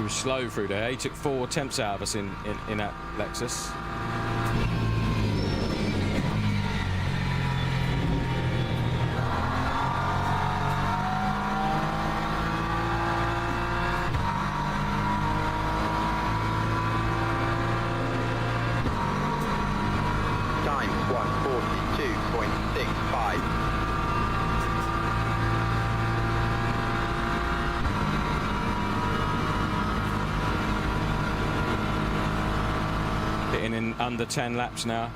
Slow through there. He took 4 attempts out of us in that Lexus. Time 1:42.65. In under 10 laps now.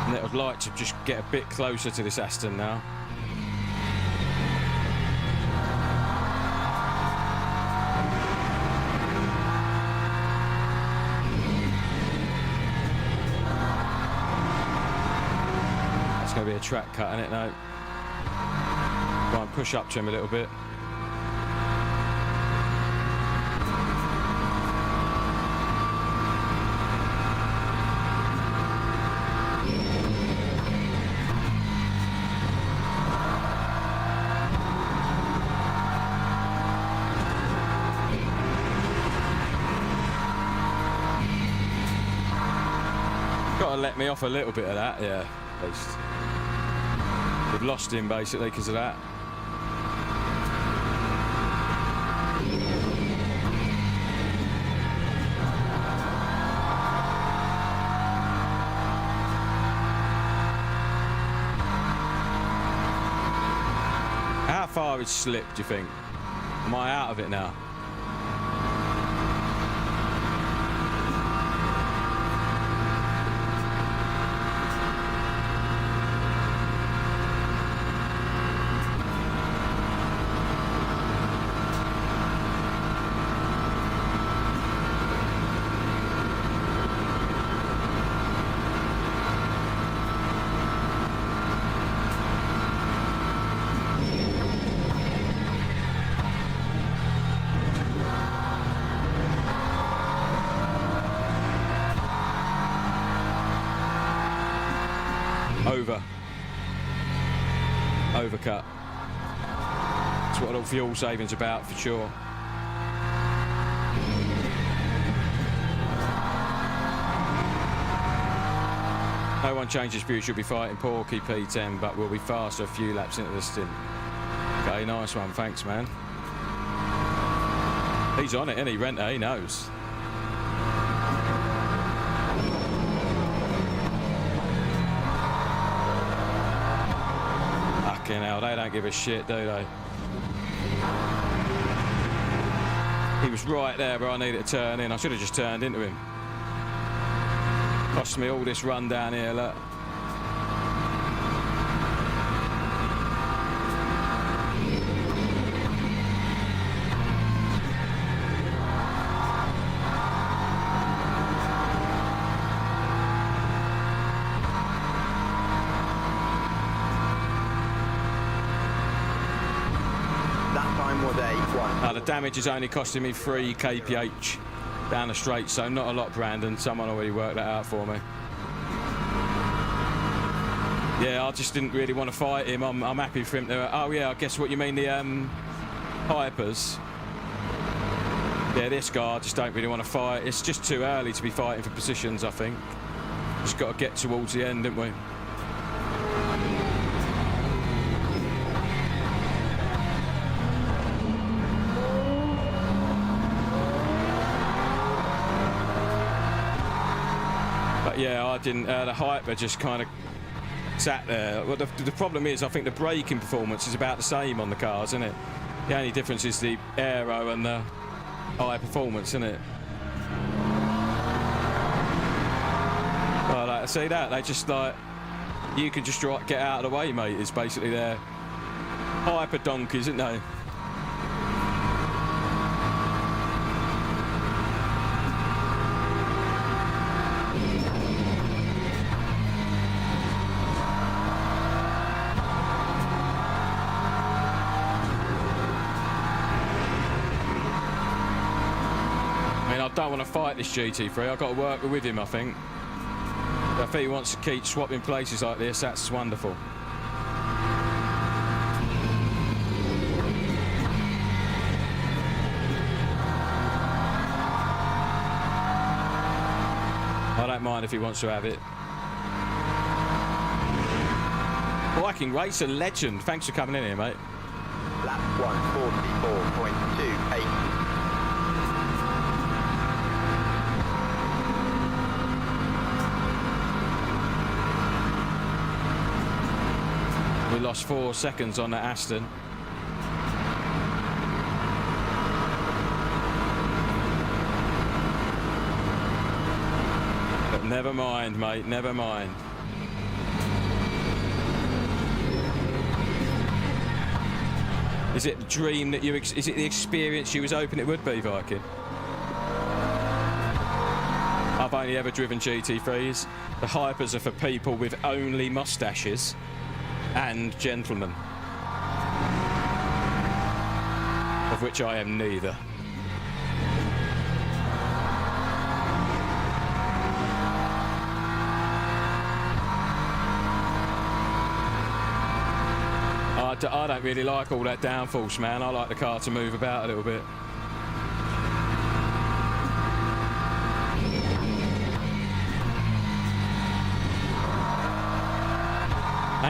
And I would like to just get a bit closer to this Aston now. It's going to be a track cut, isn't it? No. Try and push up to him a little bit. Got to let me off a little bit of that, yeah. At least. We've lost him basically because of that. How far is slip, do you think? Am I out of it now? Overcut. That's what all fuel saving's about for sure. No one changes view, should be fighting Porky P10, but we'll be faster a few laps into the stint. Okay, nice one, thanks man. He's on it, isn't he, Renter? He knows. Hell, they don't give a shit, do they? He was right there where I needed to turn in. I should have just turned into him. Cost me all this run down here, look. The damage is only costing me 3 kph down the straight, so not a lot, Brandon. Someone already worked that out for me. Yeah, I just didn't really want to fight him. I'm happy for him to... Oh, yeah, I guess what you mean, the Hypers. Yeah, this guy I just don't really want to fight. It's just too early to be fighting for positions, I think. Just got to get towards the end, didn't we? Yeah, I didn't. The Hyper just kind of sat there. Well, the problem is, I think the braking performance is about the same on the cars, isn't it? The only difference is the aero and the high performance, isn't it? Well, like, see that? They just like, you can just get out of the way, mate. It's basically their Hyper donkeys, isn't they? I don't want to fight this GT3. I've got to work with him, I think. But if he wants to keep swapping places like this, that's wonderful. I don't mind if he wants to have it. Viking Racer legend. Thanks for coming in here, mate. Lap 144.28. We lost 4 seconds on that Aston. But never mind, mate, never mind. Is it the dream that is it the experience you was hoping it would be, Viking? I've only ever driven GT3s. The Hypers are for people with only mustaches and gentlemen, of which I am neither. I don't really like all that downforce, man. I like the car to move about a little bit.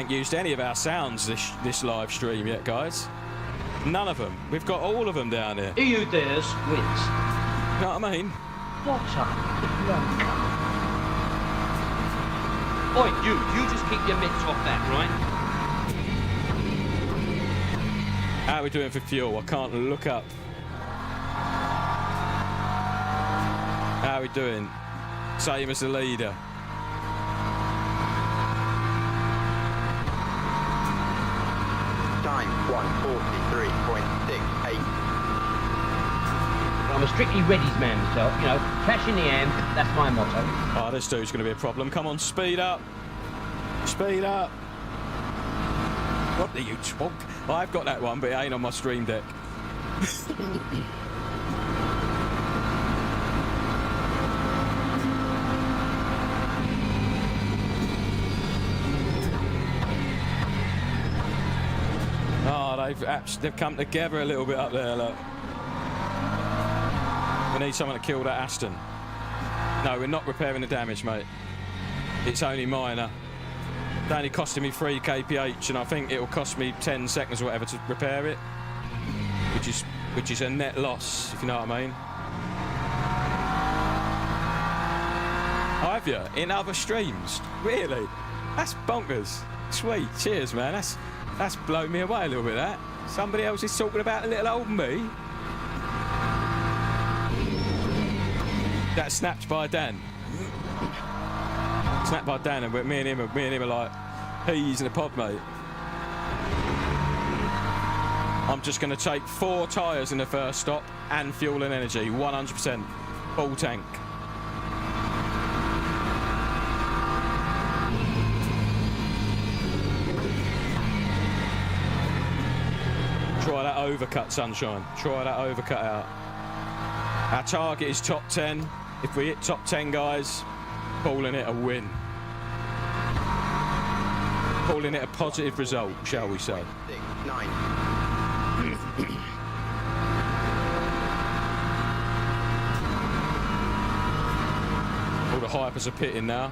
ain't used any of our sounds this live stream yet, guys. None of them. We've got all of them down here. He who dares wins. You know what I mean? What's up? Oi, you just keep your mitts off that, right? How are we doing for fuel? I can't look up. How are we doing? Same as the leader. Time 1:43.68. I'm a strictly readies man myself, you know. Cash in the hand, that's my motto. Oh, this dude's going to be a problem. Come on, speed up. Speed up. What do you talk? I've got that one, but it ain't on my stream deck. Oh, they've come together a little bit up there, look. We need someone to kill that Aston. No, we're not repairing the damage, mate. It's only minor. It's only costing me 3 kph, and I think it'll cost me 10 seconds or whatever to repair it, which is a net loss, if you know what I mean. Have you? In other streams? Really? That's bonkers. Sweet. Cheers, man. That's blown me away a little bit, that. Somebody else is talking about a little old me. That's snapped by Dan. Snapped by Dan, and me and him are like peas in a pod, mate. I'm just going to take 4 tyres in the first stop and fuel and energy, 100%, full tank. Try that overcut, sunshine. Try that overcut out. Our target is top 10. If we hit top 10, guys, calling it a win. Calling it a positive result, shall we say. 9. All the hypers are pitting now.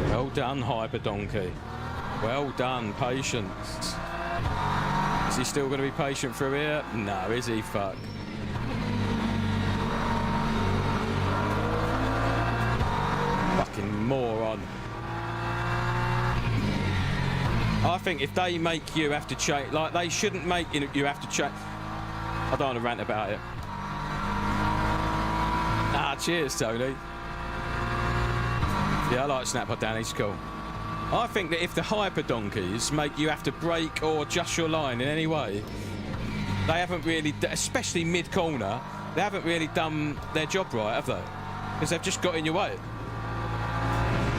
Well done, Hyper Donkey. Well done, patience. Is he still going to be patient through here? No, is he? Fuck. Fucking moron. I think if they make you have to change, like they shouldn't make you have to change. I don't want to rant about it. Ah, cheers, Tony. Yeah, I like Snapper Dan, he's cool. I think that if the hyper donkeys make you have to brake or adjust your line in any way, they haven't really, especially mid-corner, they haven't really done their job right, have they? Because they've just got in your way.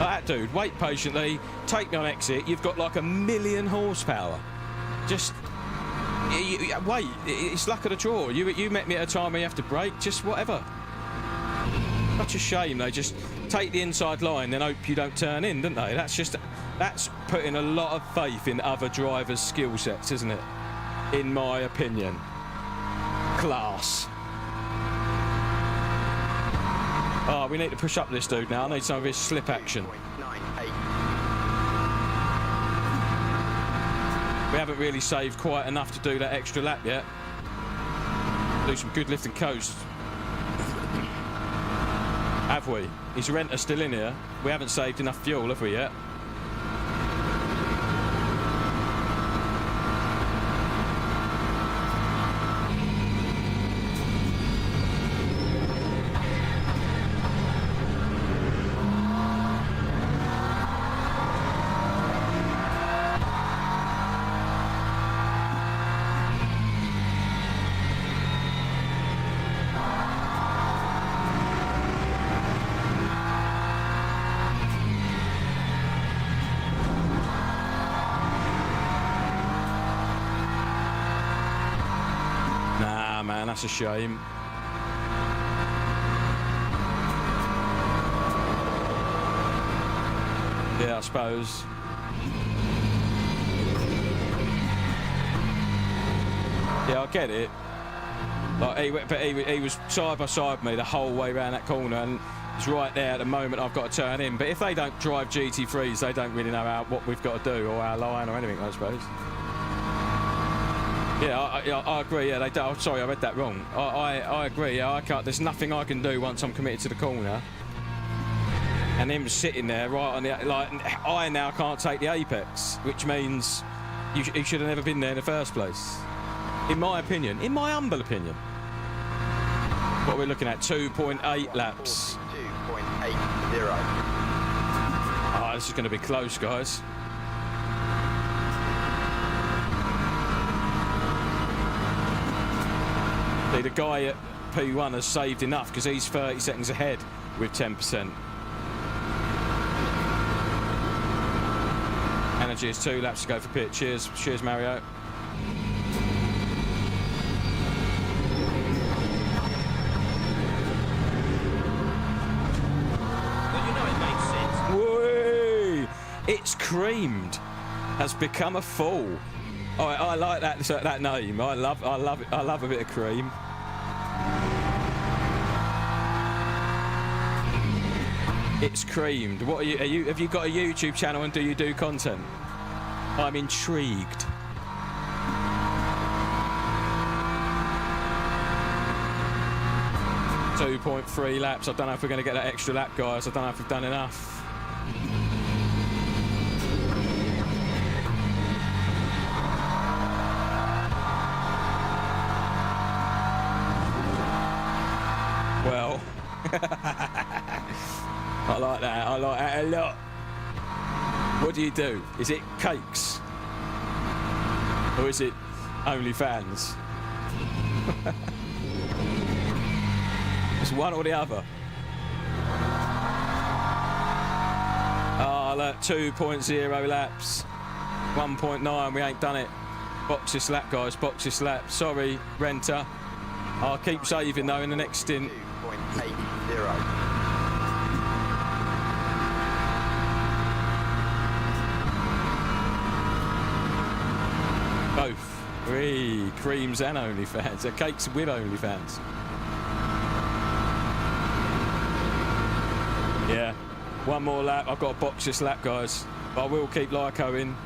Like that dude, wait patiently, take me on exit, you've got like 1,000,000 horsepower. Just, wait, it's luck of the draw. You met me at a time where you have to brake, just whatever. Such a shame they just take the inside line and hope you don't turn in, don't they? That's putting a lot of faith in other drivers' skill sets, isn't it? In my opinion. Class. Oh, we need to push up this dude now. I need some of his slip action. 98. We haven't really saved quite enough to do that extra lap yet. Do some good lift and coast. Have we? Is Renter still in here? We haven't saved enough fuel, have we yet? That's a shame. Yeah, I suppose. Yeah, I get it. Like, he was side by side with me the whole way around that corner, and he's right there at the moment I've got to turn in. But if they don't drive GT3s, they don't really know what we've got to do or our line or anything, I suppose. Yeah, I agree. Yeah, they do. Oh, sorry, I read that wrong. I agree. Yeah, I can't. There's nothing I can do once I'm committed to the corner. And him sitting there right on the, like, I now can't take the apex, which means you should have never been there in the first place. In my opinion, in my humble opinion. What are we looking at? 2.8 laps. 2.80. Oh, this is going to be close, guys. See, the guy at P1 has saved enough because he's 30 seconds ahead with 10%. Energy is 2 laps to go for pit. Cheers, Mario. It's creamed. Has become a fool. Oh, I like that name. I love it. I love a bit of cream. It's creamed. What are you? Have you got a YouTube channel and do you do content? I'm intrigued. .3 laps. I don't know if we're going to get that extra lap, guys. I don't know if we've done enough. Well, I like that. I like that a lot. What do you do? Is it cakes? Or is it OnlyFans? It's one or the other. Oh, look, 2.0 laps. 1.9, we ain't done it. Box this lap, guys, box this lap. Sorry, Renter. I'll keep saving, though, in the next stint. 2.80. Both. Whee, creams and OnlyFans. They're cakes with OnlyFans. Yeah. One more lap. I've got to box this lap, guys. But I will keep Lyco in.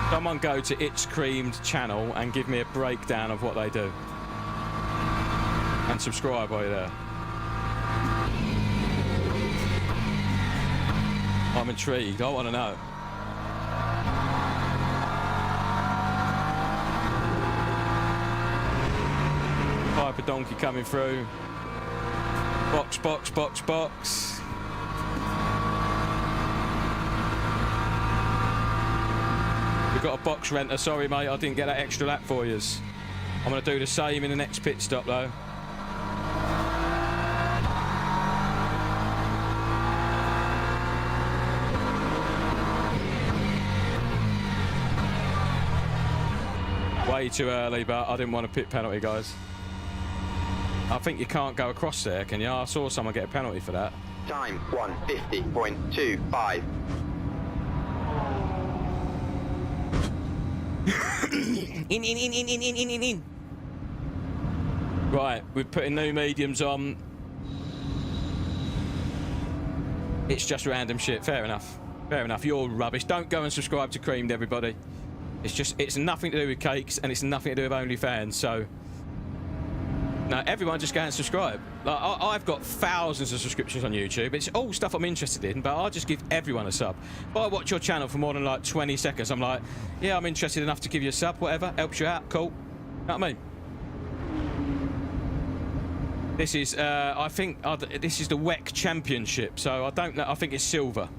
Someone go to It's Creamed channel and give me a breakdown of what they do. And subscribe while you're there. I'm intrigued. I want to know. Piper Donkey coming through. Box, box, box, box. We've got a box Renter. Sorry, mate, I didn't get that extra lap for you. I'm going to do the same in the next pit stop, though. Way too early, but I didn't want a pit penalty, guys. I think you can't go across there, can you? I saw someone get a penalty for that. Time 1:50.25. In. Right, we're putting new mediums on. It's just random shit. Fair enough. Fair enough. You're rubbish. Don't go and subscribe to Creamed, everybody. It's nothing to do with cakes and it's nothing to do with OnlyFans. So, no, everyone just go and subscribe. Like, I've got thousands of subscriptions on YouTube. It's all stuff I'm interested in, but I'll just give everyone a sub. If I watch your channel for more than like 20 seconds, I'm like, yeah, I'm interested enough to give you a sub, whatever. Helps you out, cool. Know what I mean? This is, I think, this is the WEC Championship, so I don't know. I think it's silver.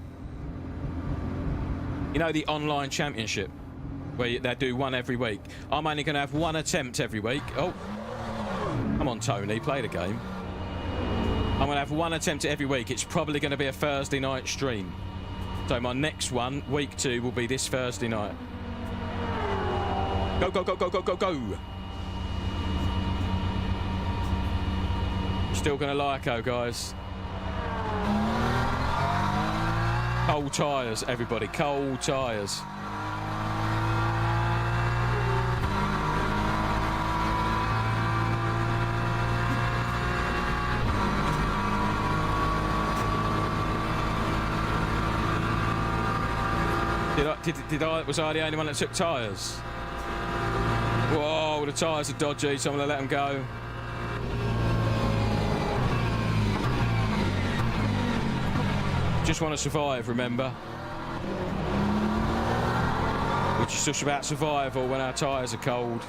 You know, the online championship, where they do one every week. I'm only going to have one attempt every week. Oh, come on, Tony, play the game. I'm going to have one attempt every week. It's probably going to be a Thursday night stream. So my next one, week 2, will be this Thursday night. Go, go, go, go, go, go, go. Still going to Lyco, guys. Cold tyres, everybody. Cold tyres. Was I the only one that took tyres? Whoa, the tyres are dodgy, so I'm going to let them go. Just want to survive, remember? Which is just about survival when our tyres are cold.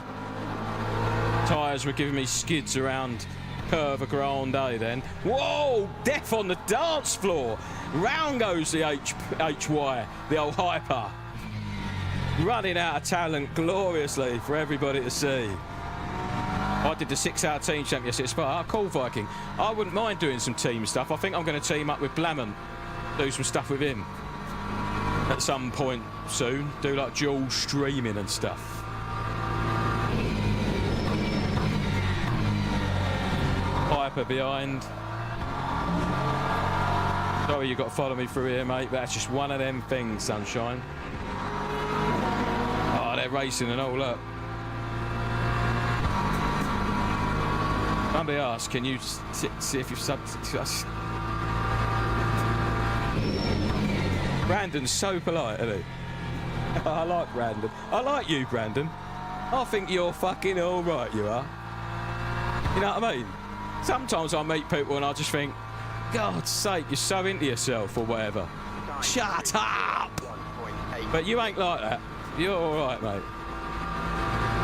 Tyres were giving me skids around Curva Grande then. Whoa! Death on the dance floor! Round goes the HY, the old hyper. Running out of talent gloriously for everybody to see. I did the 6 out of team champ yesterday at Spa. Cool, Viking. I wouldn't mind doing some team stuff. I think I'm going to team up with Blamont. Do some stuff with him at some point soon. Do like dual streaming and stuff. Hyper behind. Sorry you got to follow me through here, mate, but that's just one of them things, sunshine. Oh, they're racing and all, look. Somebody asked, can you see if you've subbed? Brandon's so polite, isn't he? I like Brandon. I like you, Brandon. I think you're fucking all right, you are. You know what I mean? Sometimes I meet people and I just think, God's sake, you're so into yourself or whatever. Shut up! But you ain't like that. You're all right, mate.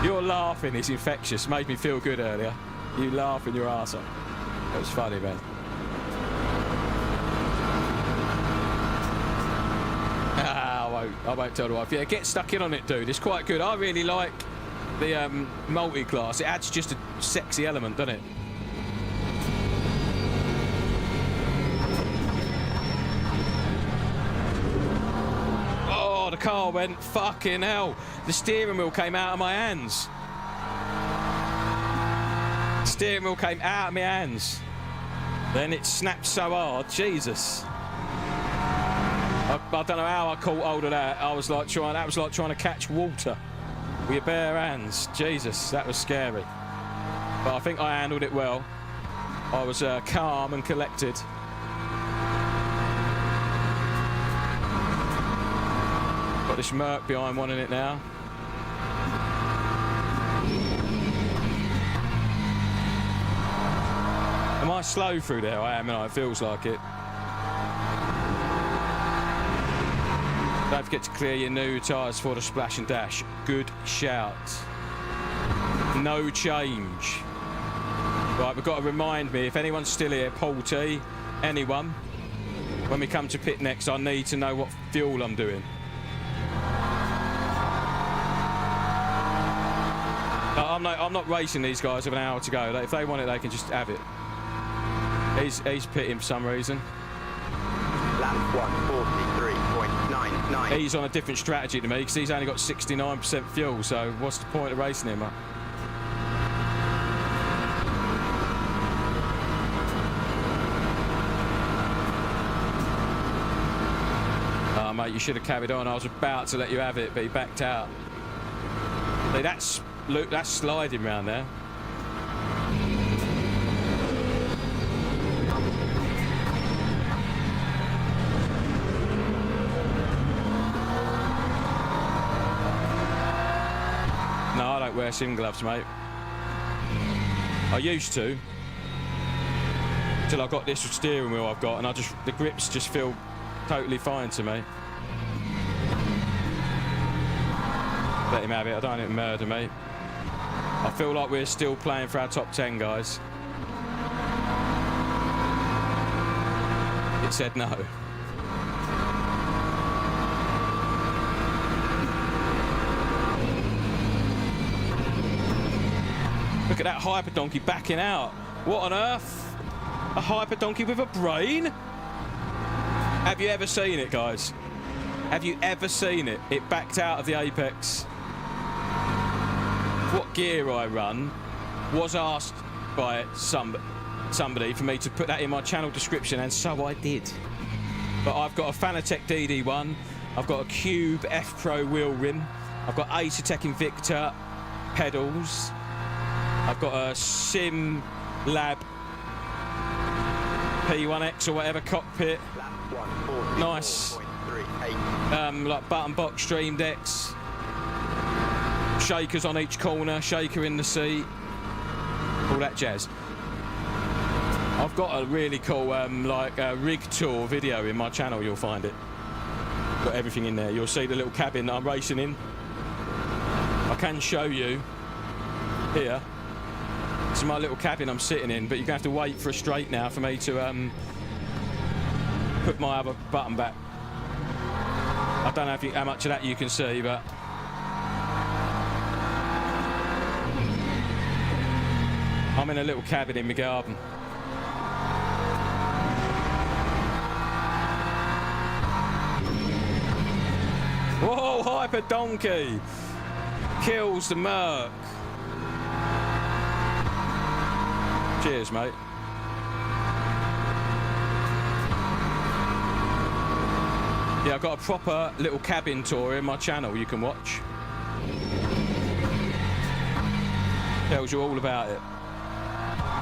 Your laughing is infectious. Made me feel good earlier. You laughing your arse off. It was funny, man. I won't tell the wife. Yeah, get stuck in on it, dude. It's quite good. I really like the multi-class. It adds just a sexy element, doesn't it? Oh, the car went fucking hell. The steering wheel came out of my hands. The steering wheel came out of my hands. Then it snapped so hard. Jesus. I don't know how I caught hold of that. That was like trying to catch water with your bare hands. Jesus, that was scary. But I think I handled it well. I was calm and collected. Got this Merc behind one in it now. Am I slow through there? I am, it feels like it. Don't forget to clear your new tyres for the splash and dash. Good shout. No change. Right, we've got to remind me, if anyone's still here, Paul T, anyone, when we come to pit next, I need to know what fuel I'm doing. I'm not racing these guys with an hour to go. Like, if they want it, they can just have it. He's pitting for some reason. Lap 143.99. He's on a different strategy to me because he's only got 69% fuel, so what's the point of racing him? Oh, mate, you should have carried on. I was about to let you have it, but he backed out. See, that's sliding round there. No, I don't wear sim gloves, mate. I used to. Till I got this steering wheel I've got, and the grips just feel totally fine to me. Let him have it. I don't want him to murder me. I feel like we're still playing for our top 10, guys. It said no. Look at that hyper donkey backing out. What on earth? A hyper donkey with a brain? Have you ever seen it, guys? Have you ever seen it? It backed out of the apex. What gear I run was asked by somebody for me to put that in my channel description, and so I did. But I've got a Fanatec DD1, I've got a Cube F Pro wheel rim, I've got Acertec Invicta pedals, I've got a Sim Lab P1X or whatever cockpit. Nice. Like button box stream decks, shakers on each corner, shaker in the seat, all that jazz. I've got a really cool like rig tour video in my channel. You'll find it. Got everything in there. You'll see the little cabin that I'm racing in. I can show you here. This is my little cabin I'm sitting in, but you're going to have to wait for a straight now for me to put my other button back. I don't know how much of that you can see, but I'm in a little cabin in my garden. Whoa, hyper donkey kills the Merc. Cheers, mate. Yeah, I've got a proper little cabin tour in my channel you can watch. Tells you all about it.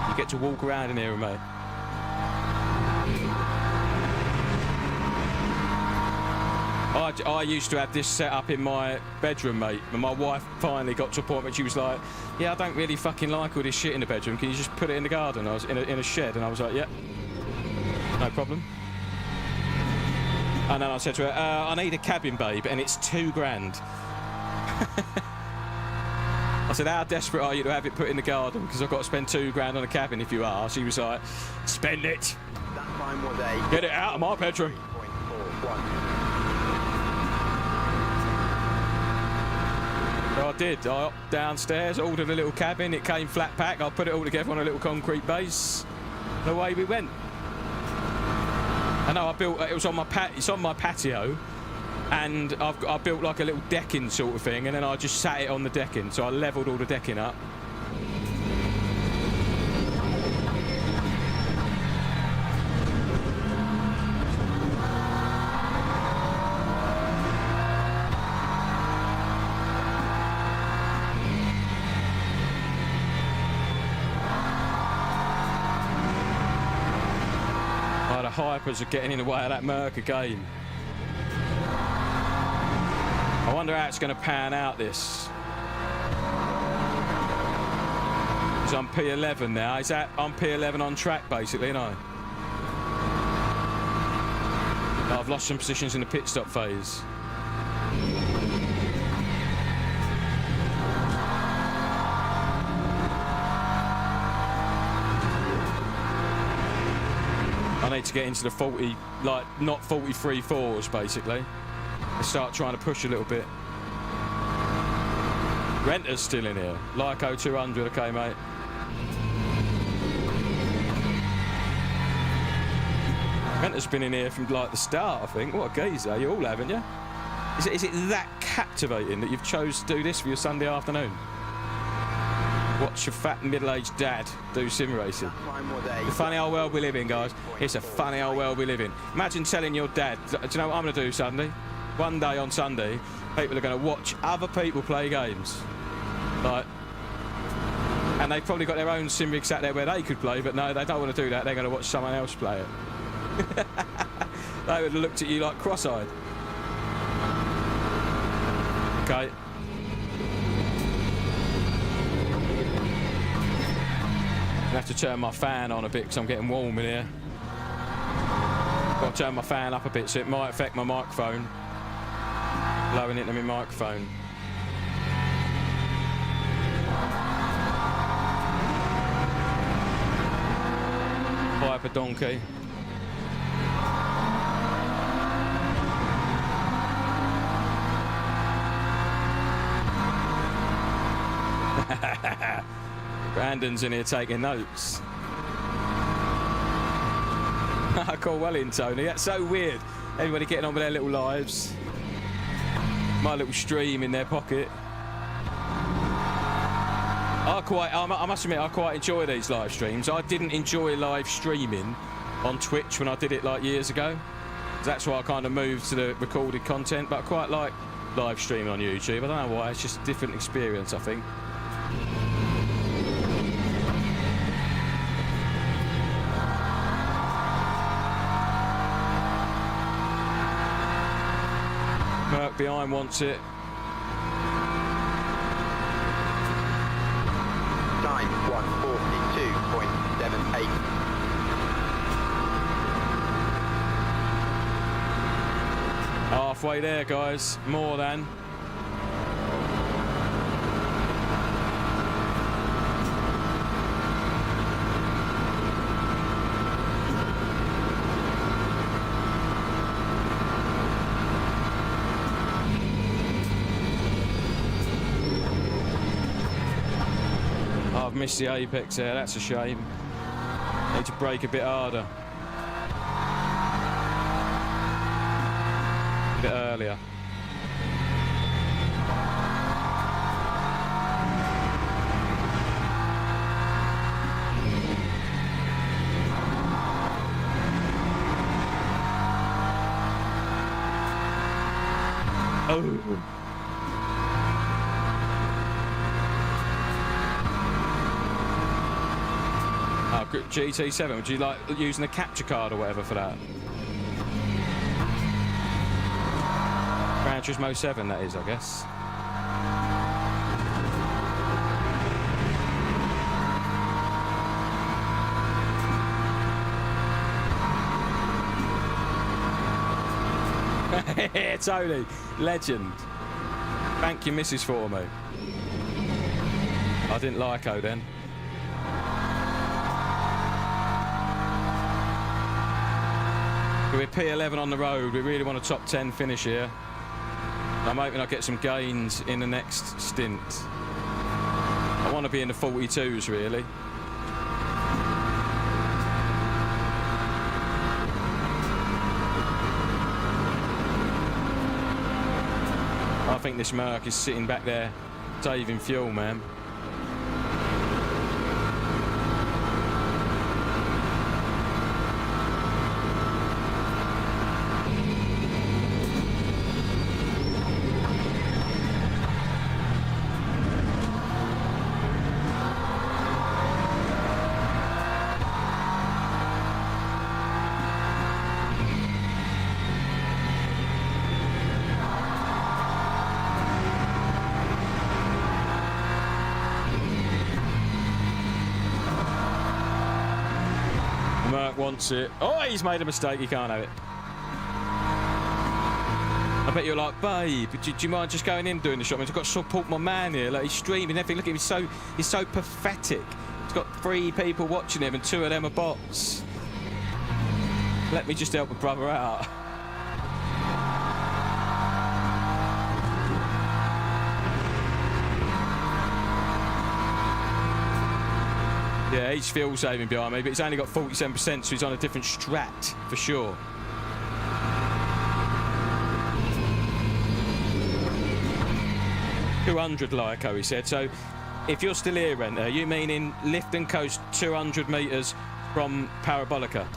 You get to walk around in here with me. I used to have this set up in my bedroom, mate, and my wife finally got to a point where she was like, yeah, I don't really fucking like all this shit in the bedroom, can you just put it in the garden? I was in a shed, and I was like, yeah, no problem. And then I said to her, I need a cabin, babe, and it's £2,000. I said, how desperate are you to have it put in the garden? Because I've got to spend £2,000 on a cabin if you are. She was like, spend it. That time was a Get it out of my bedroom. 3.41. So I did. I hopped downstairs, ordered a little cabin. It came flat pack. I put it all together on a little concrete base. And away we went. I know I built. It was on my It's on my patio, and I built like a little decking sort of thing, and then I just sat it on the decking. So I levelled all the decking up. Hypers are getting in the way of that Merc again. I wonder how it's going to pan out, this. Because I'm P11 now. Is that I'm P11 on track, basically, you know? I've lost some positions in the pit stop phase. I need to get into the 40, like, not 43.4s, basically. And start trying to push a little bit. Renter's still in here. Lyco 200, okay, mate. Renter's been in here from, like, the start, I think. What a geezer. You all have, haven't you? Is it that captivating that you've chose to do this for your Sunday afternoon? Watch your fat middle-aged dad do sim racing. The funny old world we live in, guys. It's a funny old world we live in. Imagine telling your dad, do you know what I'm going to do Sunday? One day on Sunday, people are going to watch other people play games. Like, and they've probably got their own sim rig sat there where they could play, but no, they don't want to do that. They're going to watch someone else play it. They would have looked at you like cross-eyed. Okay. I have to turn my fan on a bit because I'm getting warm in here. Got to turn my fan up a bit so it might affect my microphone. Blowing into my microphone. Hyper donkey. Brandon's in here taking notes. Cool, well in, Tony. That's so weird. Everybody getting on with their little lives. My little stream in their pocket. I must admit, I quite enjoy these live streams. I didn't enjoy live streaming on Twitch when I did it like years ago. That's why I kind of moved to the recorded content, but I quite like live streaming on YouTube. I don't know why, it's just a different experience, I think. Merc behind wants it. Time 1:42.78. Halfway there, guys. More than. I've missed the apex there. That's a shame. Need to brake a bit harder. A bit earlier. Oh. Oh, GT7, would you like using the capture card or whatever for that? Gran Turismo 7, that is, I guess. Tony, legend. Thank you, Mrs. for me. I didn't like Oden. We're P11 on the road. We really want a top 10 finish here. I'm hoping I get some gains in the next stint. I want to be in the 42s, really. I think this Merc is sitting back there saving fuel, man. Merc wants it. Oh, he's made a mistake. He can't have it. I bet you're like, babe, do you mind just going in doing the shot? I mean, I've got to support my man here. Like, he's streaming everything. Look at him. He's so pathetic. He's got 3 people watching him and 2 of them are bots. Let me just help a brother out. Yeah, he's fuel saving behind me, but he's only got 47%, so he's on a different strat for sure. $200 Lyco, he said. So if you're still here, Renter, you mean in lift and coast 200 metres from Parabolica?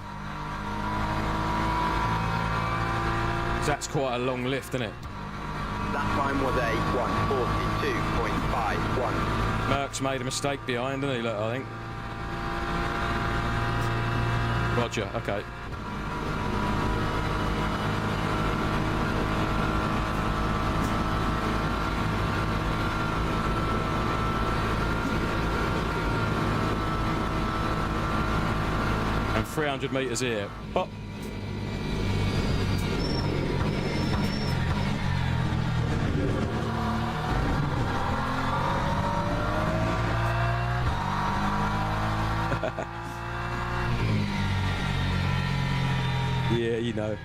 So that's quite a long lift, isn't it? That time was a 1:42.51. Merck's made a mistake behind, hasn't he? Look, I think. Roger, okay. And 300 metres here. Pop. Yeah, you know.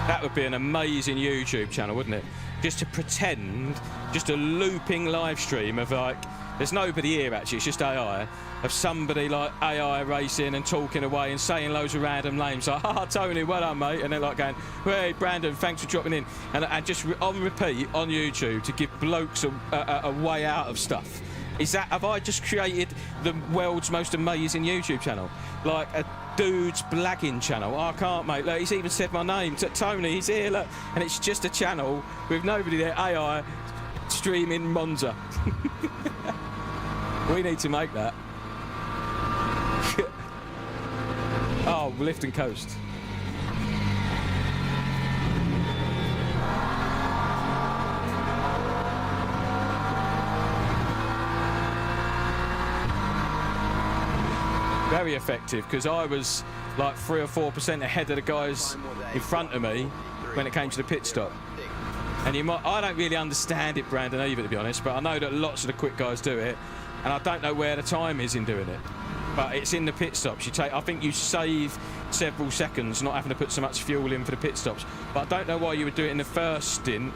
That would be an amazing YouTube channel, wouldn't it? just to pretend, just a looping live stream of like, there's nobody here actually, it's just AI, of somebody like AI racing and talking away and saying loads of random names like, "Ah, Tony, well done, mate," and they're like going, "Hey, Brandon, thanks for dropping in," and just on repeat on YouTube to give blokes a way out of stuff. Have I just created the world's most amazing YouTube channel? Like a dude's blagging channel? I can't, mate. Look, he's even said my name. Tony, he's here, look. And it's just a channel with nobody there, AI, streaming Monza. We need to make that. Oh, lift and coast. Very effective, because I was like 3 or 4% ahead of the guys in front of me when it came to the pit stop. And I don't really understand it, Brandon, either, to be honest, but I know that lots of the quick guys do it, and I don't know where the time is in doing it. But it's in the pit stops. I think you save several seconds not having to put so much fuel in for the pit stops. But I don't know why you would do it in the first stint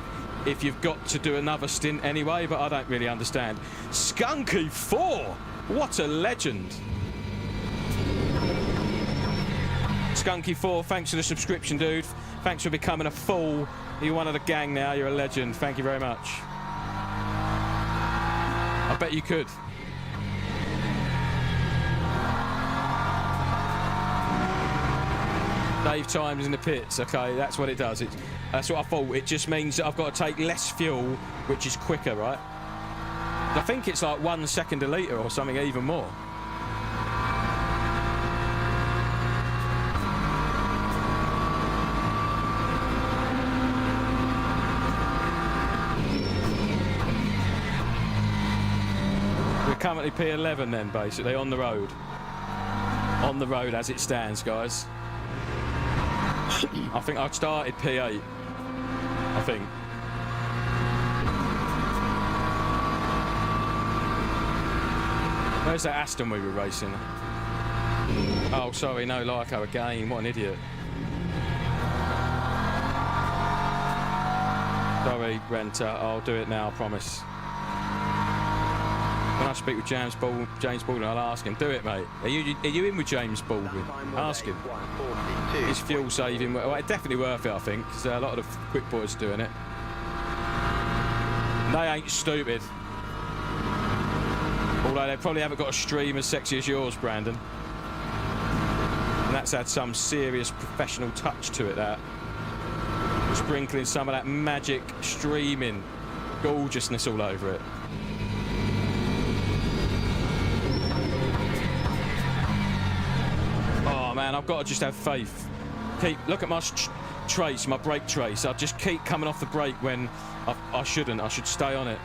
if you've got to do another stint anyway, but I don't really understand. Skunky 4! What a legend! Skunky 4, thanks for the subscription, dude. Thanks for becoming a fool. You're one of the gang now. You're a legend. Thank you very much. I bet you could. Save times in the pits. Okay, that's what it does. That's what I thought. It just means that I've got to take less fuel, which is quicker, right? I think it's like 1 second a litre or something, even more. Currently P11 then, basically, on the road. On the road as it stands, guys. I think I started P8. I think. Where's that Aston we were racing? Oh, sorry, no, Lyco again. What an idiot. Sorry, Renter. I'll do it now, I promise. When I speak with James Baldwin, I'll ask him. Do it, mate. Are you in with James Baldwin? Ask him. His fuel saving. Well, it's definitely worth it, I think, because a lot of the quick boys are doing it. They ain't stupid. Although they probably haven't got a stream as sexy as yours, Brandon. And that's had some serious professional touch to it, that. Sprinkling some of that magic streaming gorgeousness all over it. Man, I've got to just have faith. Look at my trace, my brake trace. I just keep coming off the brake when I shouldn't. I should stay on it.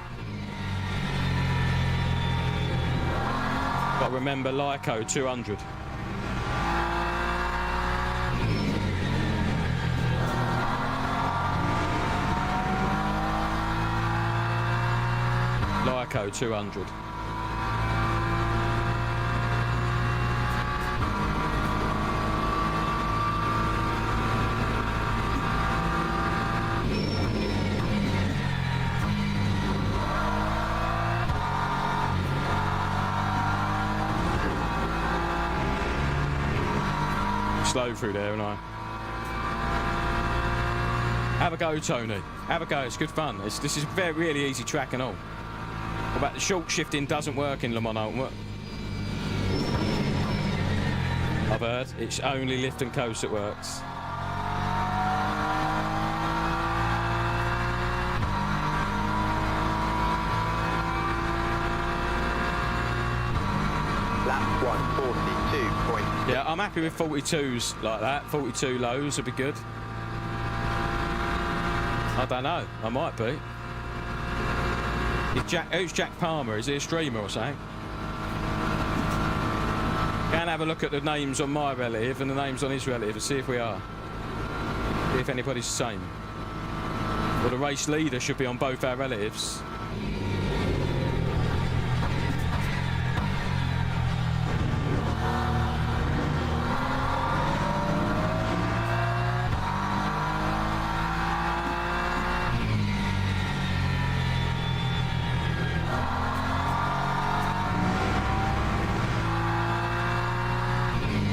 Got to remember Lyco 200. Lyco 200. Slow through there, and I have a go, Tony. Have a go. It's good fun. This is a really easy track and all. What about the short shifting doesn't work in Le Mans? I've heard it's only lift and coast that works. Lap 142. Yeah, I'm happy with 42s like that. 42 lows would be good. I don't know. I might be. Who's Jack Palmer? Is he a streamer or something? Can have a look at the names on my relative and the names on his relative and see if we are. See if anybody's the same. Well, the race leader should be on both our relatives.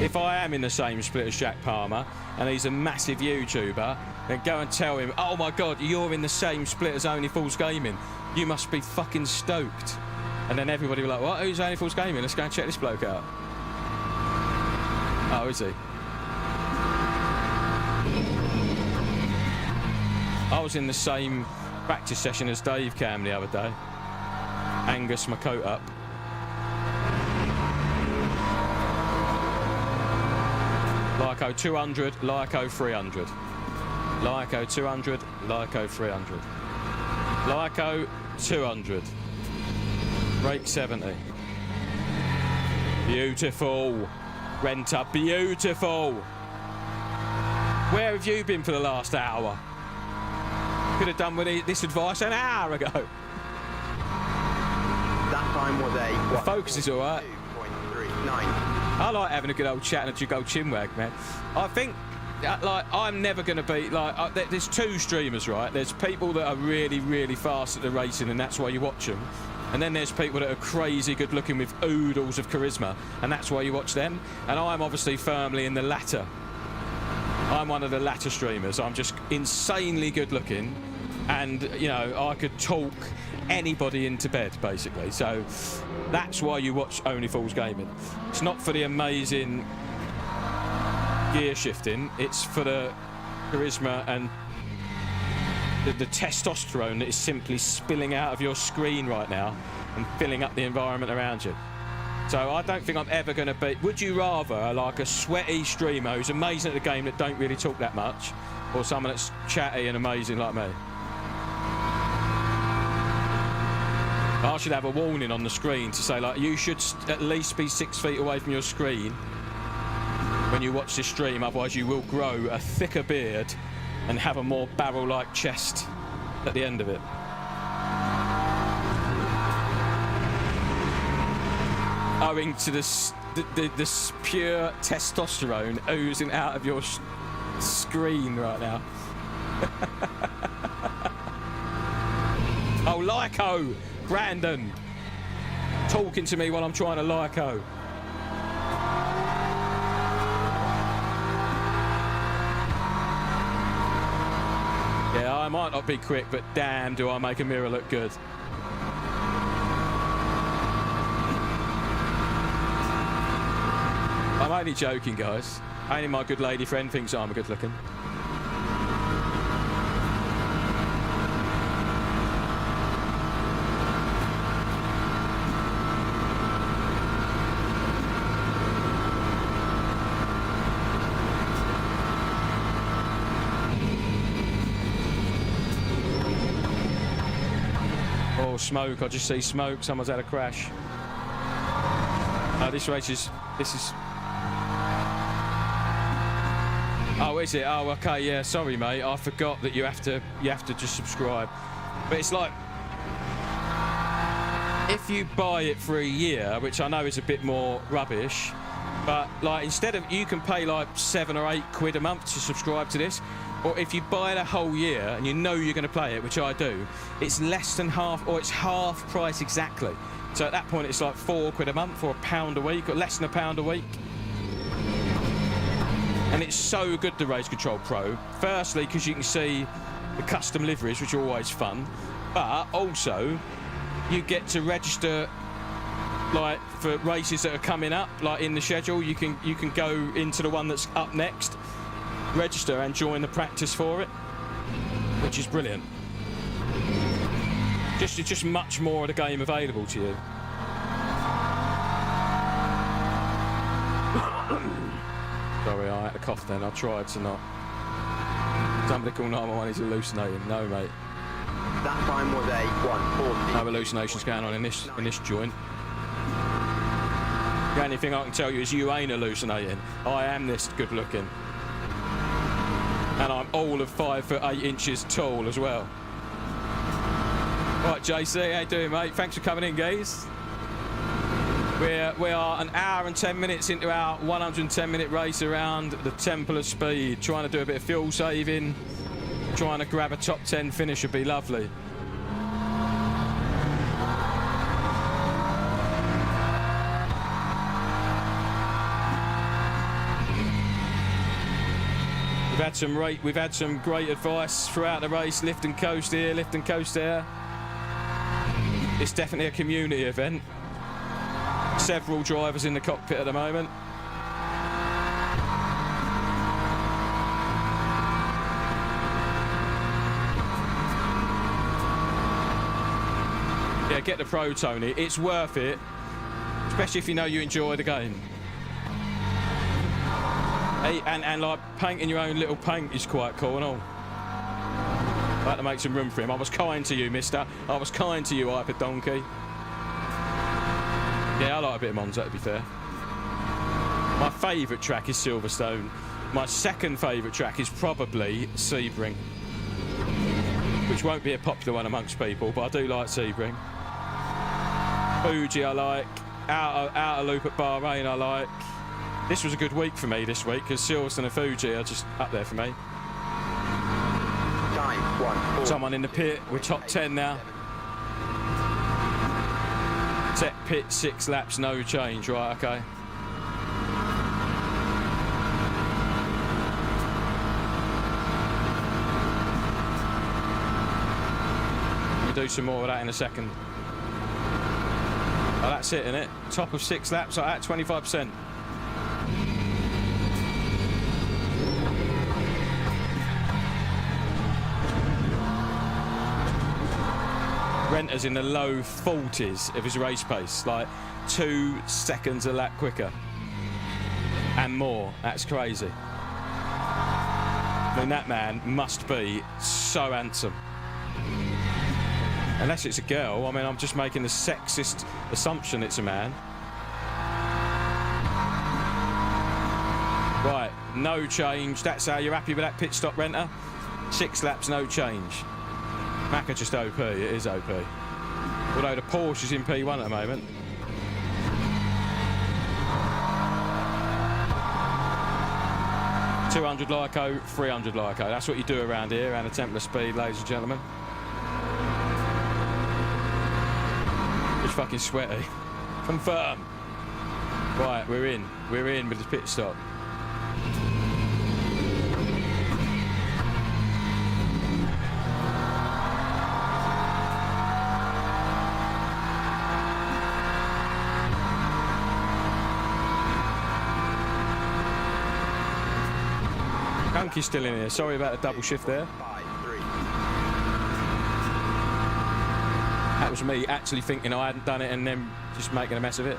if I am in the same split as Jack Palmer and he's a massive YouTuber, then go and tell him, oh my God, you're in the same split as Only Fools Gaming. You must be fucking stoked. And then everybody will be like, what? Who's Only Fools Gaming? Let's go and check this bloke out. Oh, is he? I was in the same practice session as Dave Cam the other day. Angus my coat up. Lyco 200, Lyco 300. Lyco 200, Lyco 300. Lyco 200. Brake 70. Beautiful. Renter, beautiful. Where have you been for the last hour? Could have done with this advice an hour ago. That time was a The focus is all right. 2.39. I like having a good old chat and a good old chinwag, man. I think, like, I'm never going to be, like, there's two streamers, right? There's people that are really, really fast at the racing, and that's why you watch them. And then there's people that are crazy good looking with oodles of charisma, and that's why you watch them. And I'm obviously firmly in the latter. I'm one of the latter streamers. I'm just insanely good looking, and, you know, I could talk anybody into bed, basically. So that's why you watch Only Fools Gaming. It's not for the amazing gear shifting, it's for the charisma and the testosterone that is simply spilling out of your screen right now and filling up the environment around you. So I don't think I'm ever going to be... Would you rather like a sweaty streamer who's amazing at the game that don't really talk that much, or someone that's chatty and amazing like me? I should have a warning on the screen to say, like, you should at least be 6 feet away from your screen when you watch this stream, otherwise you will grow a thicker beard and have a more barrel-like chest at the end of it. Owing to this pure testosterone oozing out of your screen right now. Oh, Lyco! Brandon! Talking to me while I'm trying to Lyco. Yeah, I might not be quick, but damn do I make a mirror look good. I'm only joking, guys. Only my good lady friend thinks I'm good looking. Oh, smoke. I just see smoke. Someone's had a crash. Oh, this is... Oh, is it? Oh, okay, yeah. Sorry, mate. I forgot that you have to just subscribe. But it's like, if you buy it for a year, which I know is a bit more rubbish, but like instead of, you can pay like £7 or £8 a month to subscribe to this, or if you buy it a whole year and you know you're going to play it, which I do, it's less than half, or it's half price exactly. So at that point, it's like £4 a month, or £1 a week, or less than £1 a week. And it's so good, the Race Control Pro. Firstly, because you can see the custom liveries, which are always fun. But also, you get to register, like, for races that are coming up, like in the schedule. You can go into the one that's up next, register and join the practice for it, which is brilliant. Just much more of the game available to you. Sorry, I had a cough then. I tried to not. Somebody call 911, he's hallucinating. No, mate. That time was a 1:40. No hallucinations going on in this joint. The only thing I can tell you is you ain't hallucinating. I am this good looking. And I'm all of 5'8" tall as well. Right, JC, how you doing, mate? Thanks for coming in, guys. We are an hour and 10 minutes into our 110-minute race around the Temple of Speed. Trying to do a bit of fuel saving. Trying to grab a top 10 finish would be lovely. We've had some great advice throughout the race. Lift and coast here, lift and coast there. It's definitely a community event. Several drivers in the cockpit at the moment. Yeah, get the Pro, Tony. It's worth it, especially if you know you enjoy the game. Hey, and like painting your own little paint is quite cool and all. I'd like to make some room for him. I was kind to you, mister. I was kind to you, Hyper Donkey. Yeah, I like a bit of Monza, to be fair. My favourite track is Silverstone. My second favourite track is probably Sebring, which won't be a popular one amongst people, but I do like Sebring. Fuji I like. Outer Loop at Bahrain I like. This was a good week for me this week because Silverstone and Fuji are just up there for me. Someone in the pit. We're top 10 now. Set pit 6 laps, no change. Right, okay. We'll do some more of that in a second. Oh, that's it, isn't it? Top of 6 laps at 25%. Renter's in the low 40s of his race pace, like 2 seconds a lap quicker and more. That's crazy. I mean, that man must be so handsome. Unless it's a girl. I mean, I'm just making the sexist assumption it's a man. Right, no change. That's how you're happy with that pit stop, Renter? 6 laps, no change. Macca just OP, it is OP. Although the Porsche is in P1 at the moment. $200 Lyco, $300 Lyco. That's what you do around here, around the Templar Speed, ladies and gentlemen. It's fucking sweaty. Confirm. Right, we're in. We're in with the pit stop. Gunky's still in here. Sorry about the double shift there. That was me actually thinking I hadn't done it and then just making a mess of it.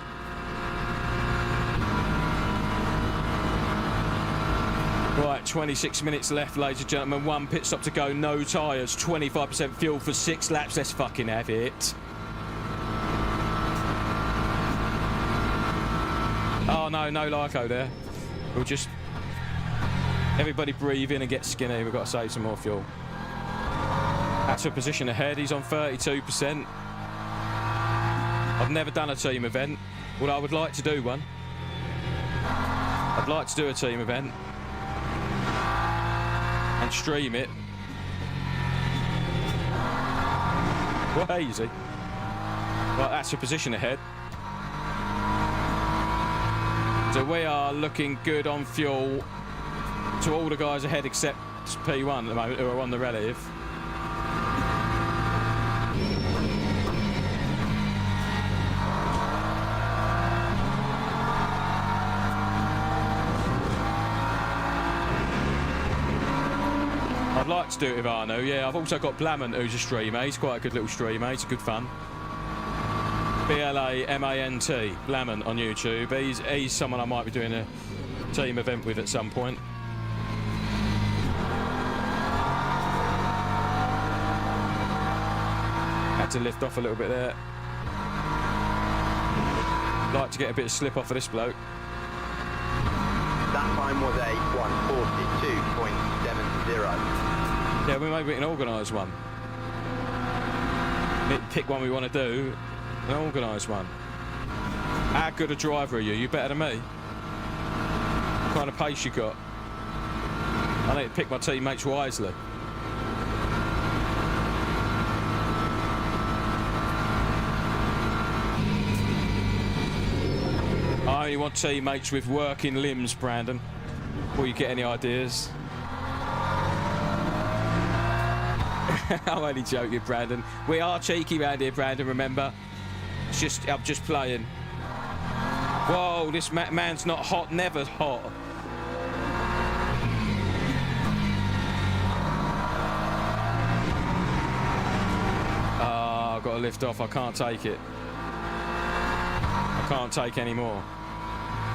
Right, 26 minutes left, ladies and gentlemen. 1 pit stop to go, no tyres, 25% fuel for 6 laps. Let's fucking have it. Oh no, no Lyco there. We'll just... Everybody breathe in and get skinny. We've got to save some more fuel. That's a position ahead. He's on 32%. I've never done a team event. Well, I would like to do one. I'd like to do a team event and stream it. Well, easy. Right, that's a position ahead. So we are looking good on fuel to all the guys ahead except P1 at the moment who are on the relative. I'd like to do it with Arno. Yeah, I've also got Blamant, who's a streamer. He's quite a good little streamer. He's good fun. B-L-A-M-A-N-T, Blamant on YouTube. He's someone I might be doing a team event with at some point. Had to lift off a little bit there. Like to get a bit of slip off of this bloke. That time was a 1:42.70. Yeah, maybe we can organise one. Pick one we want to do and organise one. How good a driver are you? You better than me? What kind of pace you got? I need to pick my teammates wisely. I only want teammates with working limbs, Brandon, before you get any ideas. I'm only joking, Brandon. We are cheeky round here, Brandon, remember? I'm just playing. Whoa, this man's not hot, never hot. I've got to lift off. I can't take it. I can't take any more.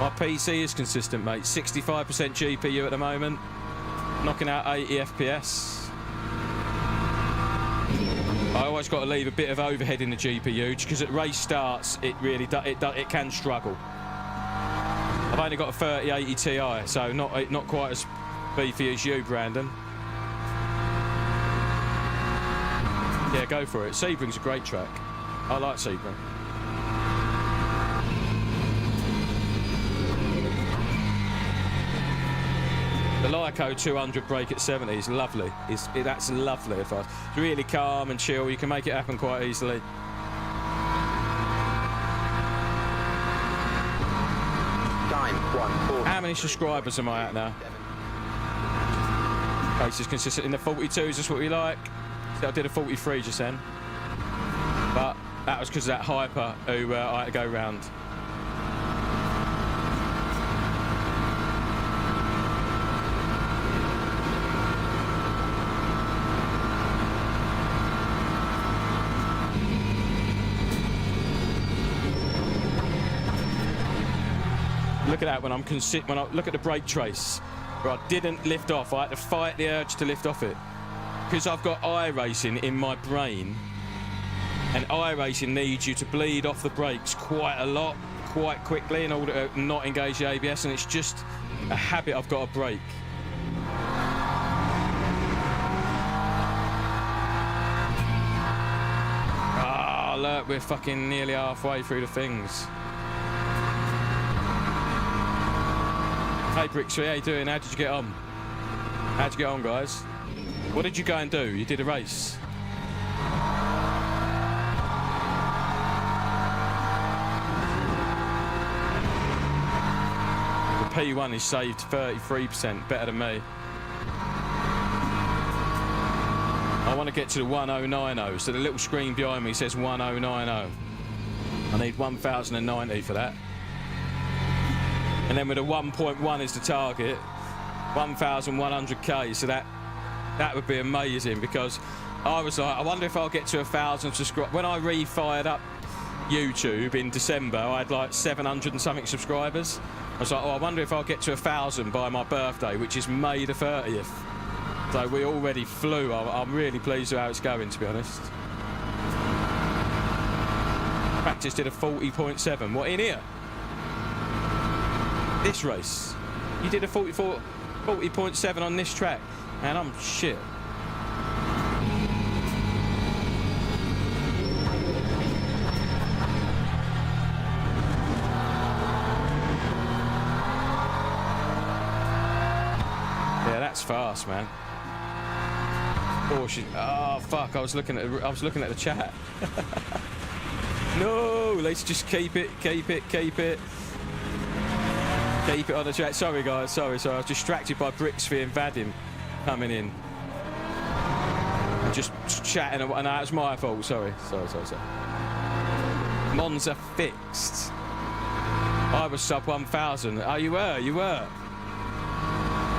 My PC is consistent, mate. 65% GPU at the moment. Knocking out 80 FPS. I always got to leave a bit of overhead in the GPU because at race starts, it really it can struggle. I've only got a 3080 Ti, so not quite as beefy as you, Brandon. Yeah, go for it. Sebring's a great track. I like Sebring. The Lyco 200 brake at 70 is lovely. That's lovely. It's really calm and chill. You can make it happen quite easily. How many subscribers am I at now? Pace is consistent in the 42s. That's what we like. So I did a 43 just then, but that was because of that hyper who I had to go round. Look at that when I look at the brake trace where I didn't lift off. I had to fight the urge to lift off it because I've got iRacing in my brain, and iRacing needs you to bleed off the brakes quite a lot, quite quickly in order to not engage the ABS, and it's just a habit I've got to break. Look, we're fucking nearly halfway through the things. Hey Brixie, how you doing? How did you get on? How'd you get on, guys? What did you go and do? You did a race? The P1 is saved 33%, better than me. I want to get to the 1090, so the little screen behind me says 1090. I need 1090 for that. And then with a 1.1 is the target, 1,100k, so that would be amazing, because I was like, I wonder if I'll get to 1,000 subscribers. When I re-fired up YouTube in December, I had like 700 and something subscribers. I was like, oh, I wonder if I'll get to 1,000 by my birthday, which is May the 30th. So we already flew. I'm really pleased with how it's going, to be honest. Practice did a 40.7. What, in here? This race? You did a 40.7 on this track, and I'm shit. Yeah, that's fast, man. Oh fuck! I was looking at the chat. No, let's just keep it on the track. Sorry guys, sorry. I was distracted by Brixby and Vadim coming in and just chatting. And that was my fault. Sorry. Monza fixed. I was sub 1,000. Oh, you were.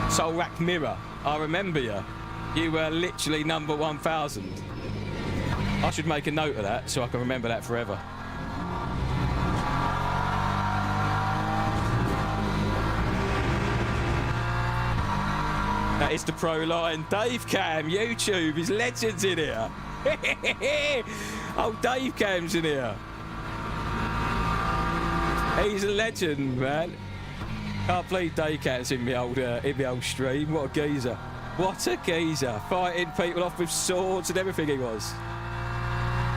Soul Rack Mirror. I remember you. You were literally number 1,000. I should make a note of that so I can remember that forever. That is the pro line. Dave Cam, YouTube, his legends in here. Oh, Dave Cam's in here. He's a legend, man. Can't believe Dave Cam's in my old stream. What a geezer. What a geezer. Fighting people off with swords and everything he was.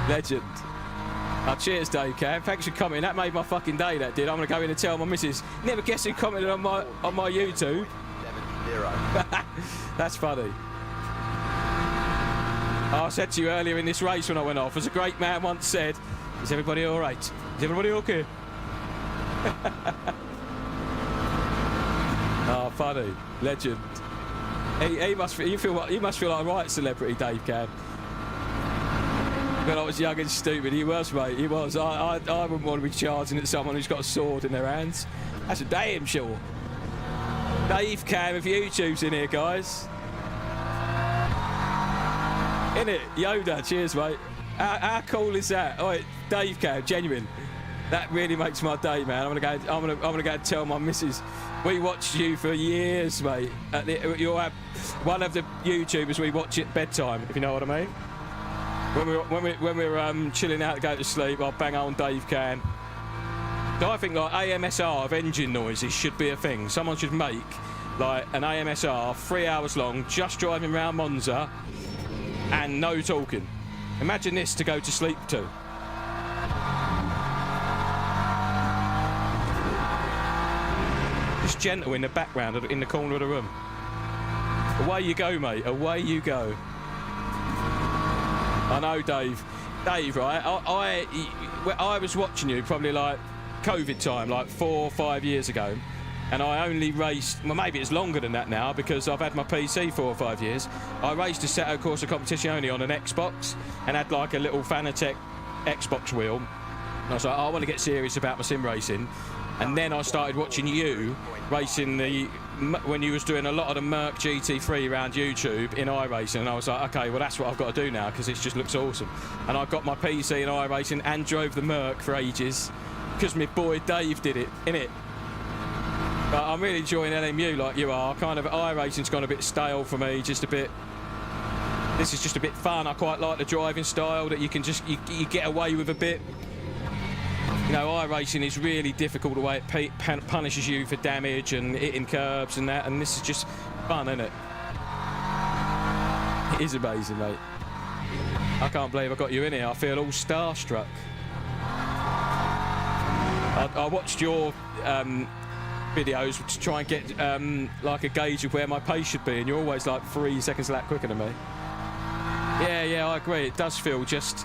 Legend. Oh, cheers, Dave Cam. Thanks for commenting. That made my fucking day, that did. I'm going to go in and tell my missus. Never guess who commented on my YouTube. 7-0. That's funny. I said to you earlier in this race when I went off, as a great man once said, is everybody all right? Is everybody okay? Oh, funny. Legend. He must feel like a right celebrity, Dave Cam. when I was young and stupid. He was, mate. He was. I wouldn't want to be charging at someone who's got a sword in their hands. That's a damn sure. Dave Cam of YouTube's in here, guys. In it, Yoda. Cheers, mate. How cool is that? Oh, Dave Cam, genuine. That really makes my day, man. I'm gonna go and tell my missus. We watched you for years, mate. You're one of the YouTubers we watch at bedtime, if you know what I mean. When we're chilling out to go to sleep, I'll bang on Dave Cam. So I think like AMSR of engine noises should be a thing. Someone should make like an AMSR 3 hours long, just driving around Monza and no talking. Imagine this to go to sleep to. Just gentle in the background, in the corner of the room. Away you go, mate. Away you go. I know, Dave. Dave, right? I was watching you probably like COVID time, like 4 or 5 years ago, and I only raced, well, maybe it's longer than that now because I've had my PC 4 or 5 years. I raced a Seto Corsa competition only on an Xbox and had like a little Fanatec Xbox wheel. And I was like, oh, I want to get serious about my sim racing. And then I started watching you racing when you was doing a lot of the Merc GT3 around YouTube in iRacing, and I was like, okay, well that's what I've got to do now because it just looks awesome. And I got my PC in iRacing and drove the Merc for ages because my boy Dave did it, innit? But I'm really enjoying LMU like you are. Kind of iRacing's gone a bit stale for me, just a bit. This is just a bit fun. I quite like the driving style that you can just you get away with a bit. You know, iRacing is really difficult the way it punishes you for damage and hitting curbs and that, and this is just fun, isn't it? It is amazing, mate. I can't believe I got you in here. I feel all starstruck. I watched your videos to try and get like a gauge of where my pace should be, and you're always like 3 seconds a lap quicker than me. Yeah, I agree. It does feel just...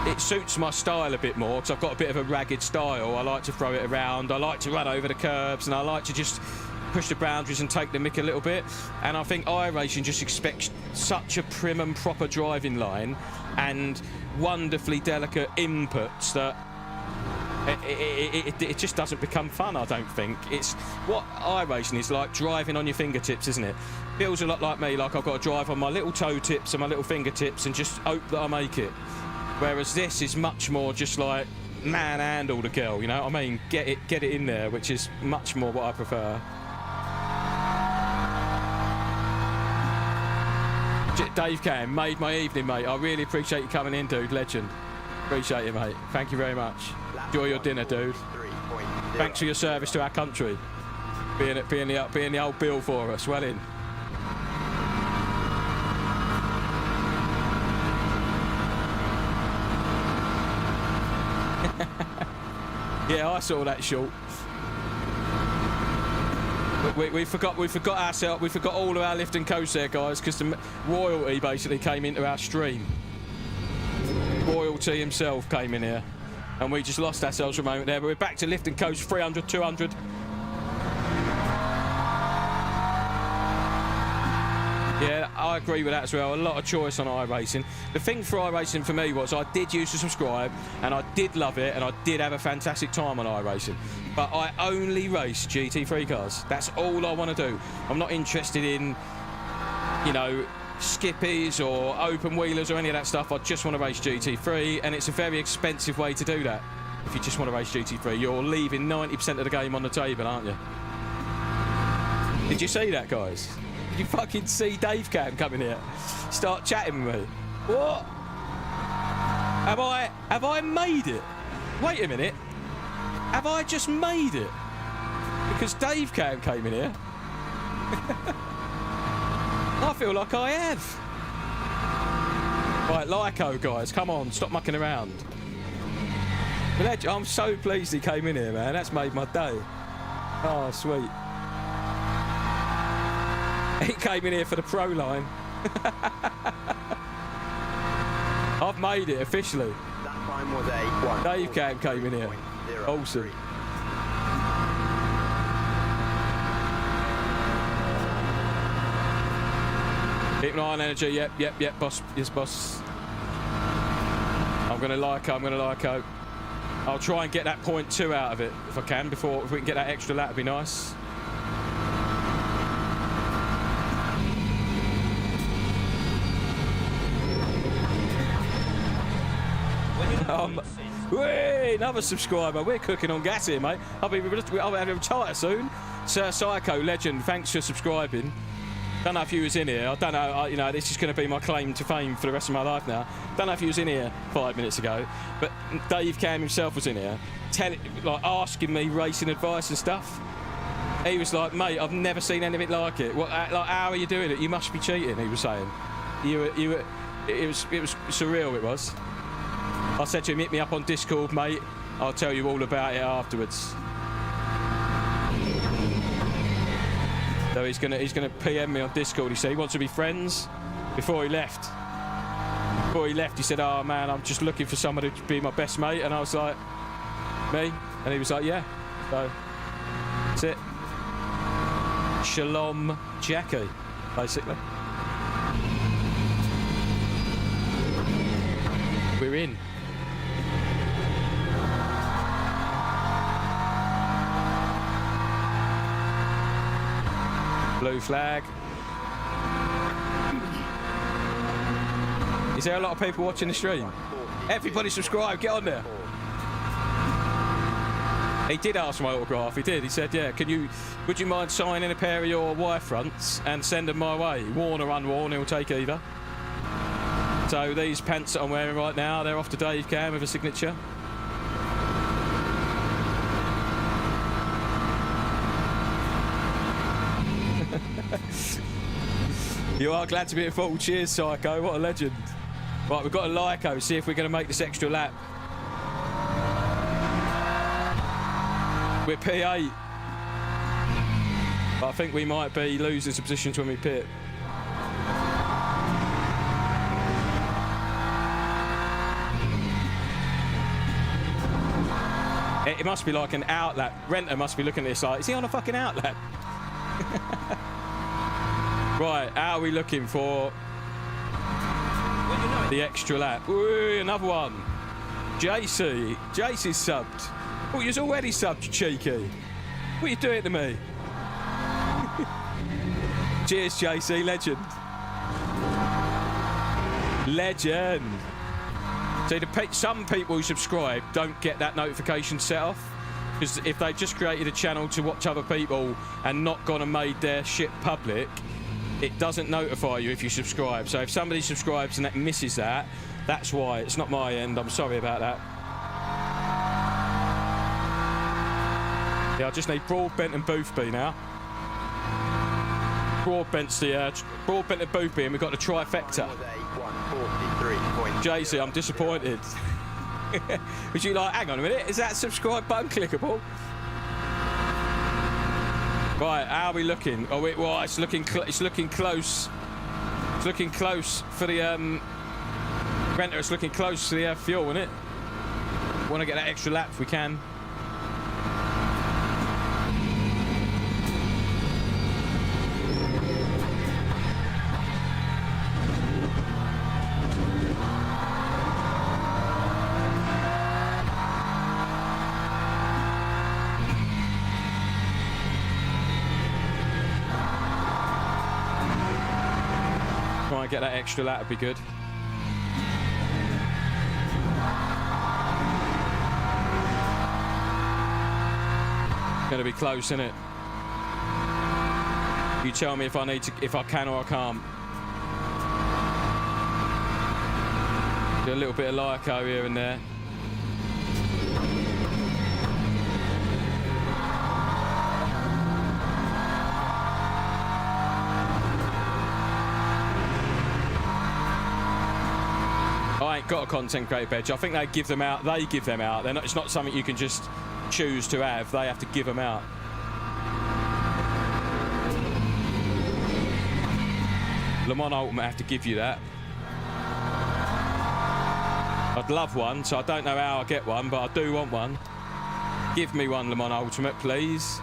It suits my style a bit more because I've got a bit of a ragged style. I like to throw it around. I like to run over the curbs, and I like to just push the boundaries and take the mick a little bit. And I think iRacing just expects such a prim and proper driving line and wonderfully delicate inputs that it just doesn't become fun, I don't think. It's what iRacing is like, driving on your fingertips, isn't it? Feels a lot like me, like I've got to drive on my little toe tips and my little fingertips and just hope that I make it. Whereas this is much more just like manhandle the girl, you know what I mean? Get it in there, which is much more what I prefer. Dave Cam made my evening, mate. I really appreciate you coming in, dude. Legend. Appreciate it, mate. Thank you very much. Enjoy your dinner, dude. Thanks for your service to our country. Being the old Bill for us. Well in. Yeah, I saw that short. We forgot ourselves. We forgot all of our lift and coast there, guys, because the royalty basically came into our stream. Royalty himself came in here, and we just lost ourselves for a moment there. But we're back to lift and coast 300, 200. Yeah, I agree with that as well. A lot of choice on iRacing. The thing for iRacing for me was I did used to subscribe, and I did love it, and I did have a fantastic time on iRacing. But I only race GT3 cars. That's all I want to do. I'm not interested in, you know, skippies or open wheelers or any of that stuff. I just want to race GT3, and it's a very expensive way to do that. If you just want to race GT3, you're leaving 90% of the game on the table, aren't you? Did you see that, guys? Did you fucking see Dave Cam coming here? Start chatting with me. What? Have I made it? Wait a minute. Have I just made it? Because Dave Cam came in here. I feel like I have. Right, Lyco, guys, come on, stop mucking around. I'm so pleased he came in here, man. That's made my day. Oh, sweet. He came in here for the pro line. I've made it officially. That time was a 1. Dave Cam came in here. Awesome. Keep an eye on energy. Yep, boss. Yes, boss. I'm gonna Lyco. I'll try and get that 0.2 out of it if I can if we can get that extra lap, it'd be nice. Whee, another subscriber. We're cooking on gas here, mate. I'll have a retire soon. Sir Psycho Legend, thanks for subscribing. Don't know if you was in here. I don't know. You know, this is going to be my claim to fame for the rest of my life now. Don't know if you was in here 5 minutes ago, but Dave Cam himself was in here, asking me racing advice and stuff. He was like, "Mate, I've never seen anything like it. What? Like, how are you doing it? You must be cheating." He was saying, It was surreal. It was. I said to him, "Hit me up on Discord, mate. I'll tell you all about it afterwards." So he's gonna PM me on Discord. He said he wants to be friends. Before he left, he said, "Oh man, I'm just looking for somebody to be my best mate." And I was like, "Me?" And he was like, "Yeah." So that's it. Shalom, Jackie, basically. We're in. Blue flag. Is there a lot of people watching the stream? Everybody subscribe, get on there. He did ask my autograph, he did. He said, "Yeah, would you mind signing a pair of your Y fronts and send them my way? Worn or unworn, he'll take either." So these pants that I'm wearing right now, they're off to Dave Cam with a signature. You are glad to be at full. Cheers, Psycho. What a legend. Right, we've got a Lyco. See if we're going to make this extra lap. We're P8. But I think we might be losing some positions when we pit. It must be like an outlap. Renter must be looking at this like, is he on a fucking outlap? Right, how are we looking for the extra lap? Ooh, another one. JC's subbed. Oh, you're already subbed, you cheeky. What are you doing to me? Cheers, JC, legend. Legend. See, some people who subscribe don't get that notification set off. Because if they just created a channel to watch other people and not gone and made their shit public, it doesn't notify you if you subscribe. So if somebody subscribes and that misses that, that's why. It's not my end. I'm sorry about that. Yeah, I just need Broadbent and Boothby now. Broadbent and Boothby, and we've got the trifecta. JC, I'm disappointed. Would you like, hang on a minute, is that subscribe button clickable? Right, how are we looking? Oh, well, it's looking close. It's looking close for the renter. It's looking close to the fuel, isn't it? Want to get that extra lap if we can. Get that extra lap would be good. Gonna be close, isn't it? You tell me if I can or I can't. Do a little bit of Lyco here and there. I ain't got a content creator badge. I think they give them out. It's not something you can just choose to have. They have to give them out. Le Mans Ultimate have to give you that. I'd love one, so I don't know how I get one, but I do want one. Give me one Le Mans Ultimate, please.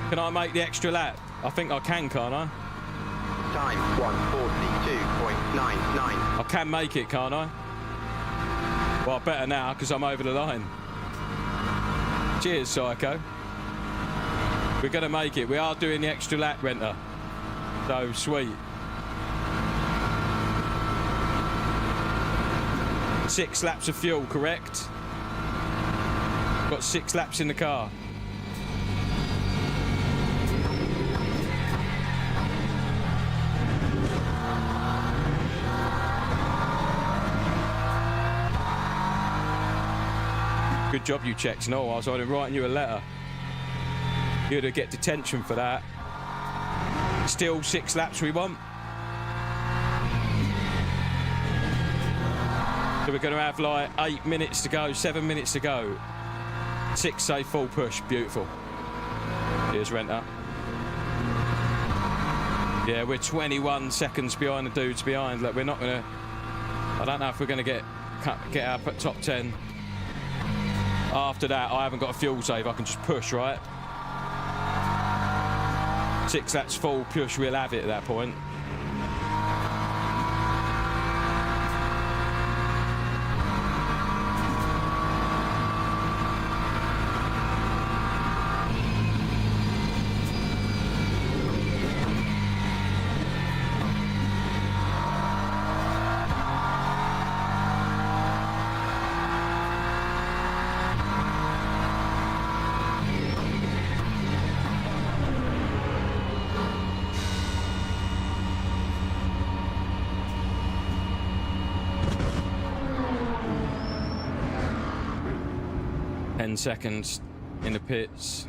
Can I make the extra lap? I think I can, can't I? Time 1:42.99. I can make it, can't I? Well, better now because I'm over the line. Cheers, Psycho. We're going to make it. We are doing the extra lap, Renter. So, sweet. 6 laps of fuel, correct? Got 6 laps in the car. Good job you checked. No, I was writing you a letter. You're going to get detention for that. Still 6 laps we want. So we're going to have like 8 minutes to go, 7 minutes to go. 6 say full push. Beautiful. Here's Renter. Yeah, we're 21 seconds behind the dudes behind. Look, we're not going to... I don't know if we're going to get up at top 10. After that, I haven't got a fuel save. I can just push, right? 6 laps full push, we'll have it at that point. Seconds in the pits.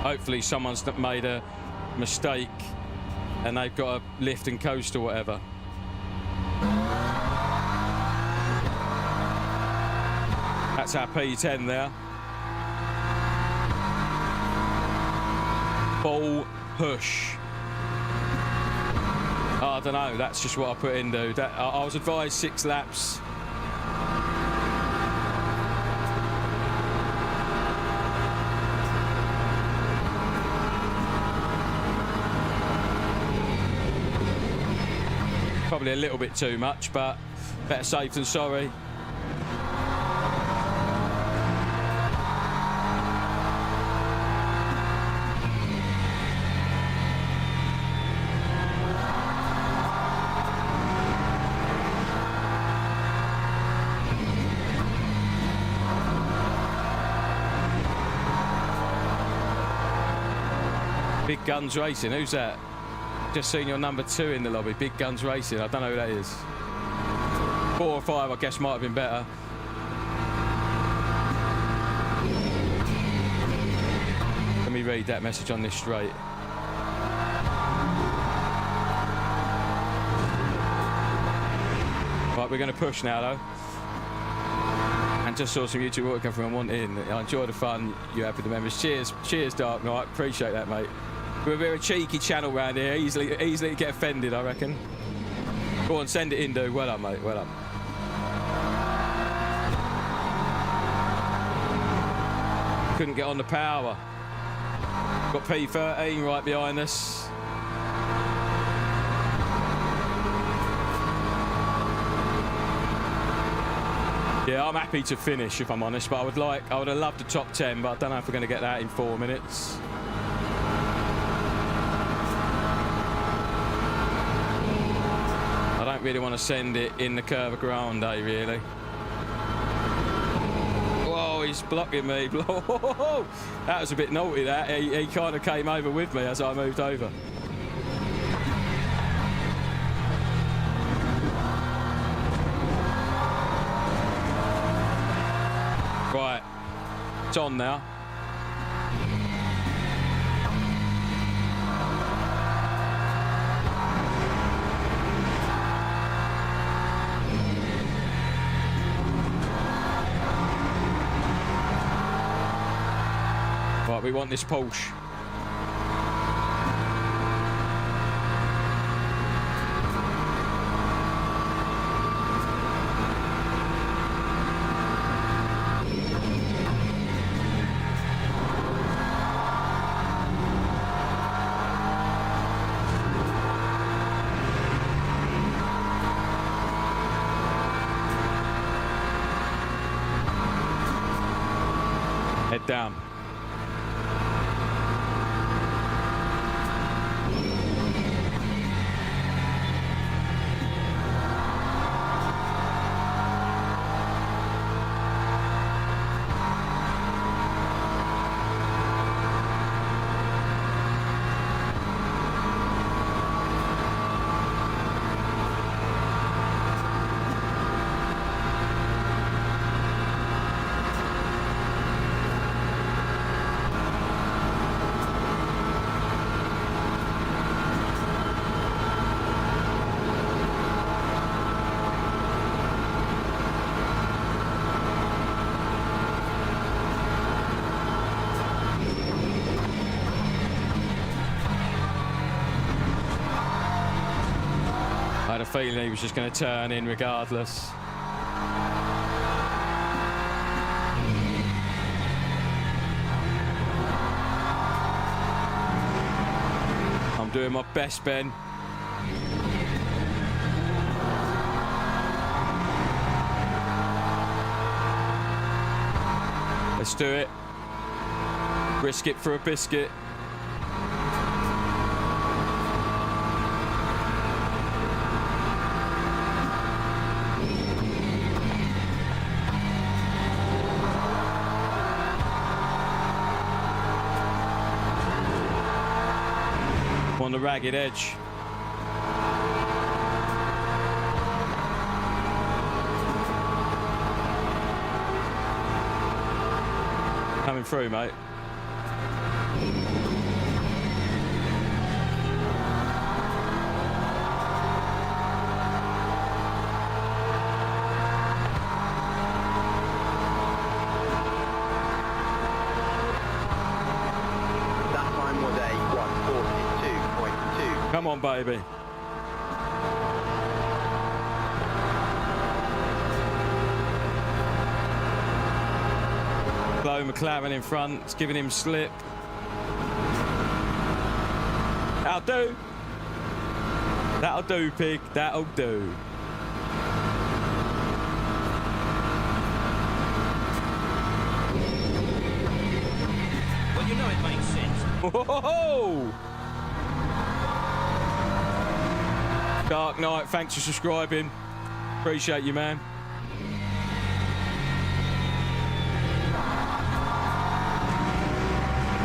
Hopefully someone's made a mistake and they've got a lift and coast or whatever. That's our P10 there. Full push. Oh, I don't know. That's just what I put in, dude. I was advised 6 laps. Probably a little bit too much, but better safe than sorry. Big Guns Racing, who's that? Just seen your number 2 in the lobby. Big Guns Racing, I don't know who that is. 4 or 5, I guess, might have been better. Let me read that message on this straight. Right, we're going to push now, though. And just saw some YouTube work come from and want in. I enjoy the fun you have with the members. Cheers, cheers, Dark Knight. Appreciate that, mate. We're a cheeky channel round here. Easily get offended, I reckon. Go on, send it in, dude. Well up, mate. Well up. Couldn't get on the power. Got P13 right behind us. Yeah, I'm happy to finish, if I'm honest, but I would have loved the top 10, but I don't know if we're going to get that in 4 minutes. I don't really want to send it in the Curva Grande, really. Whoa, he's blocking me. Whoa, that was a bit naughty, that. He kind of came over with me as I moved over. Right, it's on now. Right, we want this Porsche. down. I had a feeling he was just going to turn in regardless. I'm doing my best, Ben. Let's do it. Risk it for a biscuit. On the ragged edge. Coming through, mate. That time was a 1:42.2. Come on, baby. Chloe McLaren in front. It's giving him slip. That'll do. That'll do, pig. That'll do. Well, you know it makes sense. Whoa! Dark Knight, thanks for subscribing. Appreciate you, man.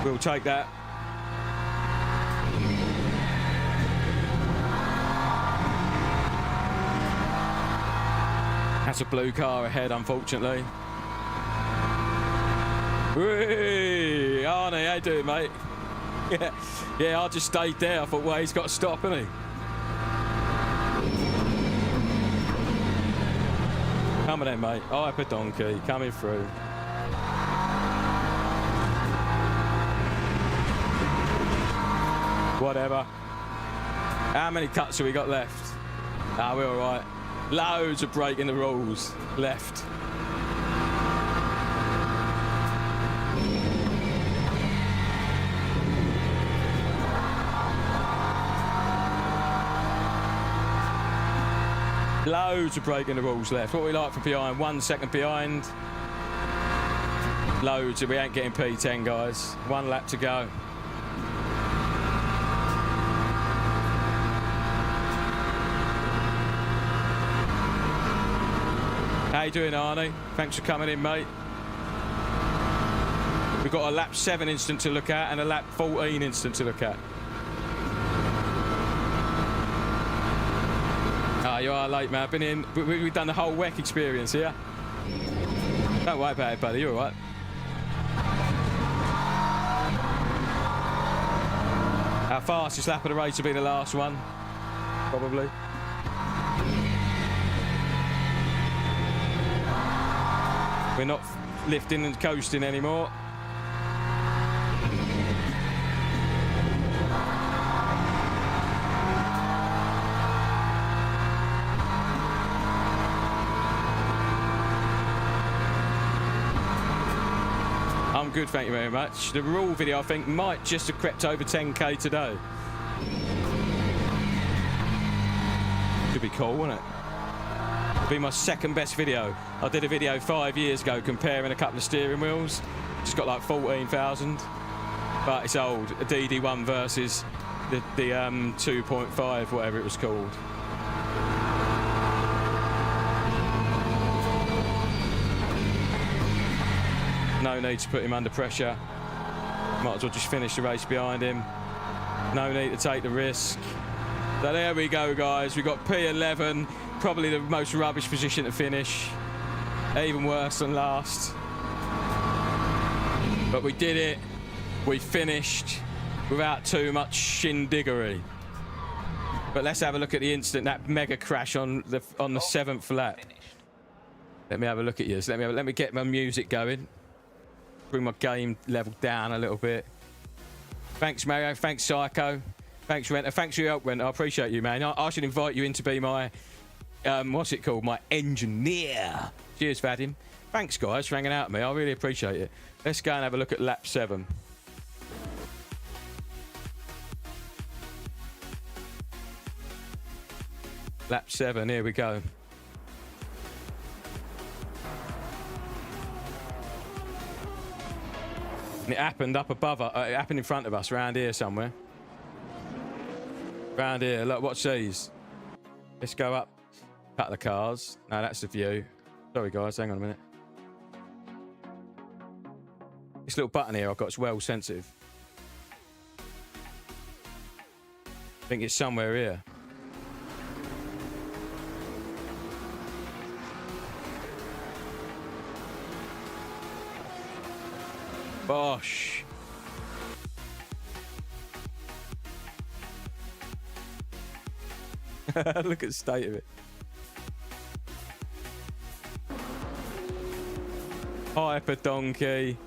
We'll take that. That's a blue car ahead, unfortunately. Whee! Arnie, how you doing, mate? Yeah, I just stayed there. I thought, well, he's got to stop, hasn't he? Come on then, mate. Hyper Donkey, coming through. Whatever. How many cuts have we got left? Ah, we're all right. Loads of breaking the rules left. Loads of breaking the rules left. What we like from behind? 1 second behind. Loads. We ain't getting P10, guys. 1 lap to go. How you doing, Arnie? Thanks for coming in, mate. We've got a lap 7 instant to look at and a lap 14 instant to look at. Ah, you are late, man. I've been in. We've done the whole WEC Xperience here. Don't worry about it, buddy. You're all right. Our fastest lap of the race will be the last one, probably. We're not lifting and coasting anymore. I'm good, thank you very much. The rule video, I think, might just have crept over 10k today. Could be cool, wouldn't it? Be my second best video. I did a video 5 years ago comparing a couple of steering wheels. It's got like 14,000, but it's old. A DD1 versus the 2.5, whatever it was called. No need to put him under pressure. Might as well just finish the race behind him. No need to take the risk. So there we go, guys. We got P11, probably the most rubbish position to finish. Even worse than last. But we did it. We finished without too much shindiggery. But let's have a look at the incident, that mega crash on the 7th lap. Let me have a look at yours. Let me get my music going. Bring my game level down a little bit. Thanks, Mario. Thanks, Psycho. Thanks, Renter. Thanks for your help, Renter. I appreciate you, man. I should invite you in to be my, what's it called? My engineer. Cheers, Vadim. Thanks, guys, for hanging out with me. I really appreciate it. Let's go and have a look at lap 7. Lap 7, here we go. And it happened up above us. It happened in front of us, around here somewhere. Around here. Look, watch these. Let's go up. Cut the cars. No, that's the view. Sorry, guys. Hang on a minute. This little button here I've got is well sensitive. I think it's somewhere here. Bosh. Look at the state of it. Hyper Donkey.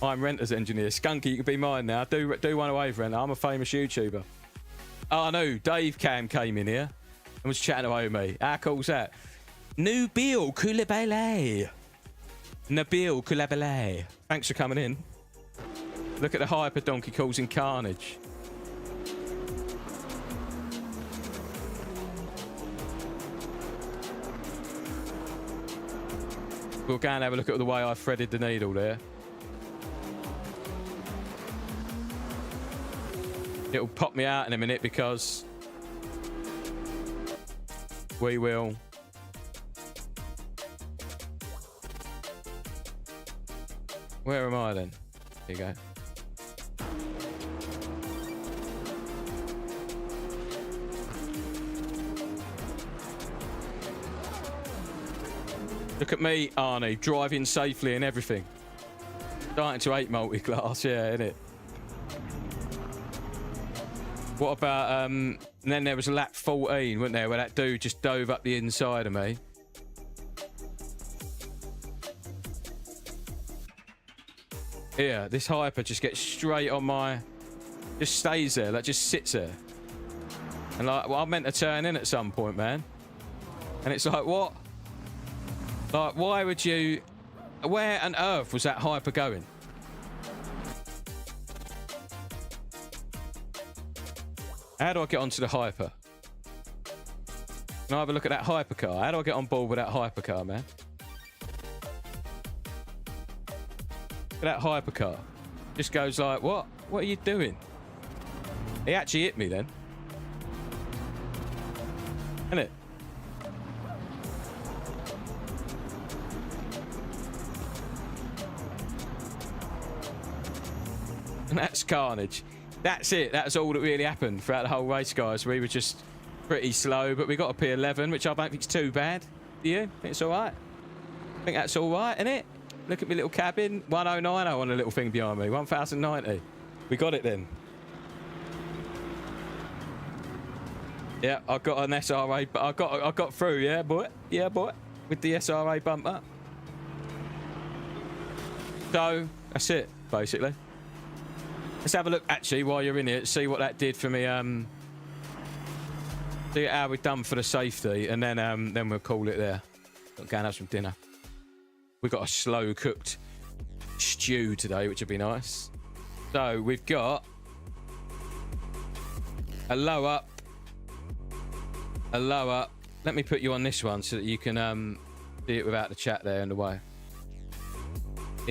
I'm Renter's engineer. Skunky, you can be mine now. Do one away, Renter. I'm a famous YouTuber. Oh, no. Dave Cam came in here and was chatting away with me. How cool's that? Nabil Koulibaly. Nabil Koulibaly. Thanks for coming in. Look at the Hyper Donkey causing carnage. We'll go and have a look at the way I threaded the needle there. It'll pop me out in a minute because we will. Where am I then? Here you go. Look at me, Arnie, driving safely and everything. Starting to hate multi-class, yeah, innit? What about, and then there was a lap 14, wasn't there, where that dude just dove up the inside of me. Here, this Hyper just gets straight on my... Just stays there, like, just sits there. And like, well, I meant to turn in at some point, man. And it's like, what? Like, why would you... Where on earth was that Hyper going? How do I get onto the Hyper? Can I have a look at that hypercar? How do I get on board with that hypercar, man? Look at that hypercar. Just goes like, what? What are you doing? He actually hit me then. Isn't it? And that's carnage. That's it. That's all that really happened throughout the whole race, guys. We were just pretty slow, but we got a P11, which I don't think is too bad. Do you? Think it's all right? I think that's all right, isn't it? Look at my little cabin. 1090 on a little thing behind me. 1090. We got it then. Yeah, I got an SRA, but I got through. Yeah, boy. Yeah, boy. With the SRA bumper. So that's it, basically. Let's have a look, actually, while you're in here, see what that did for me. See how we've done for the safety, and then we'll call it there. Go and have some dinner. We've got a slow-cooked stew today, which would be nice. So we've got a low up, a low up. Let me put you on this one so that you can see it without the chat there in the way.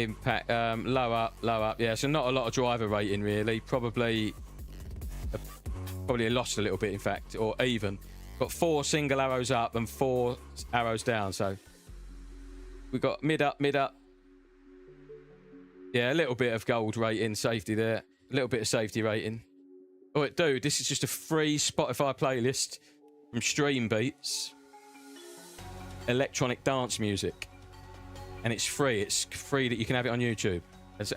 Impact, low up. Yeah, so not a lot of driver rating really. Probably lost a little bit, in fact, or even. Got 4 single arrows up and 4 arrows down. So we got mid up. Yeah, a little bit of gold rating, safety there. A little bit of safety rating. Oh, dude, this is just a free Spotify playlist from Stream Beats. Electronic dance music. And it's free. It's free that you can have it on YouTube.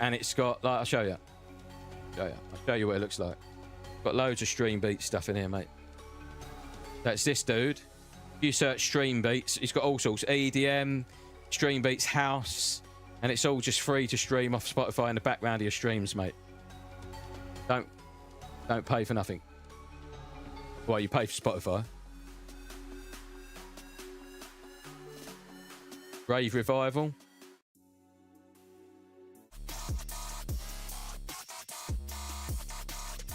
And it's got, like, I'll show you. I'll show you what it looks like. Got loads of Stream Beats stuff in here, mate. That's this dude. If you search Stream Beats, he's got all sorts. EDM, Stream Beats House. And it's all just free to stream off Spotify in the background of your streams, mate. Don't pay for nothing. Well, you pay for Spotify. Rave Revival.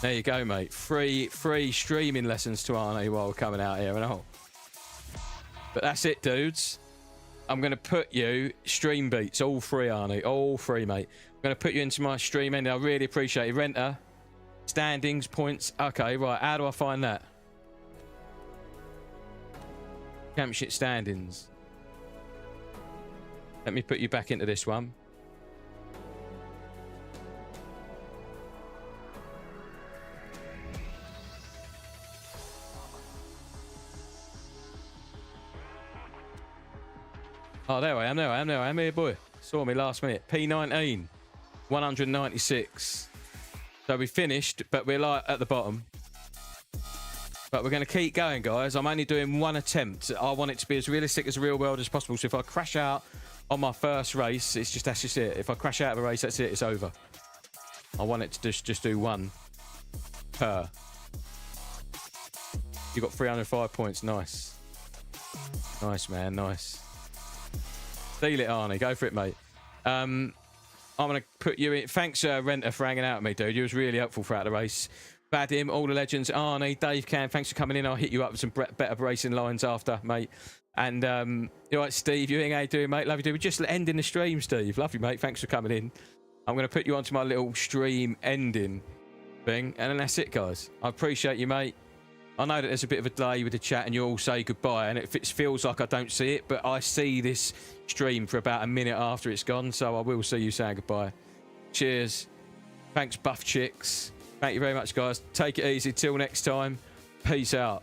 There you go, mate. Free streaming lessons to Arnie while we're coming out here and all. But that's it, dudes. I'm going to put you Stream Beats, all free, Arnie. All free, mate. I'm going to put you into my stream ending. I really appreciate it. Renter. Standings, points. Okay, right. How do I find that? Championship standings. Let me put you back into this one. Oh, there I am here, boy. Saw me last minute. P19, 196. So we finished, but we're like at the bottom. But we're going to keep going, guys. I'm only doing one attempt. I want it to be as realistic as the real world as possible. So if I crash out on my first race, that's just it. If I crash out of a race, that's it. It's over. I want it to just do one per. You got 305 points. Nice. Nice, man. Nice. Steal it, Arnie. Go for it, mate. I'm going to put you in. Thanks, Renter, for hanging out with me, dude. You was really helpful throughout the race. Vadim, all the legends. Arnie, Dave Cam, thanks for coming in. I'll hit you up with some better racing lines after, mate. And, you all right, Steve? You how you doing, mate? Love you, dude. We're just ending the stream, Steve. Love you, mate. Thanks for coming in. I'm going to put you onto my little stream ending thing. And then that's it, guys. I appreciate you, mate. I know that there's a bit of a delay with the chat and you all say goodbye, and it feels like I don't see it, but I see this stream for about a minute after it's gone, so I will see you saying goodbye. Cheers. Thanks, Buff Chicks. Thank you very much, guys. Take it easy. Till next time. Peace out.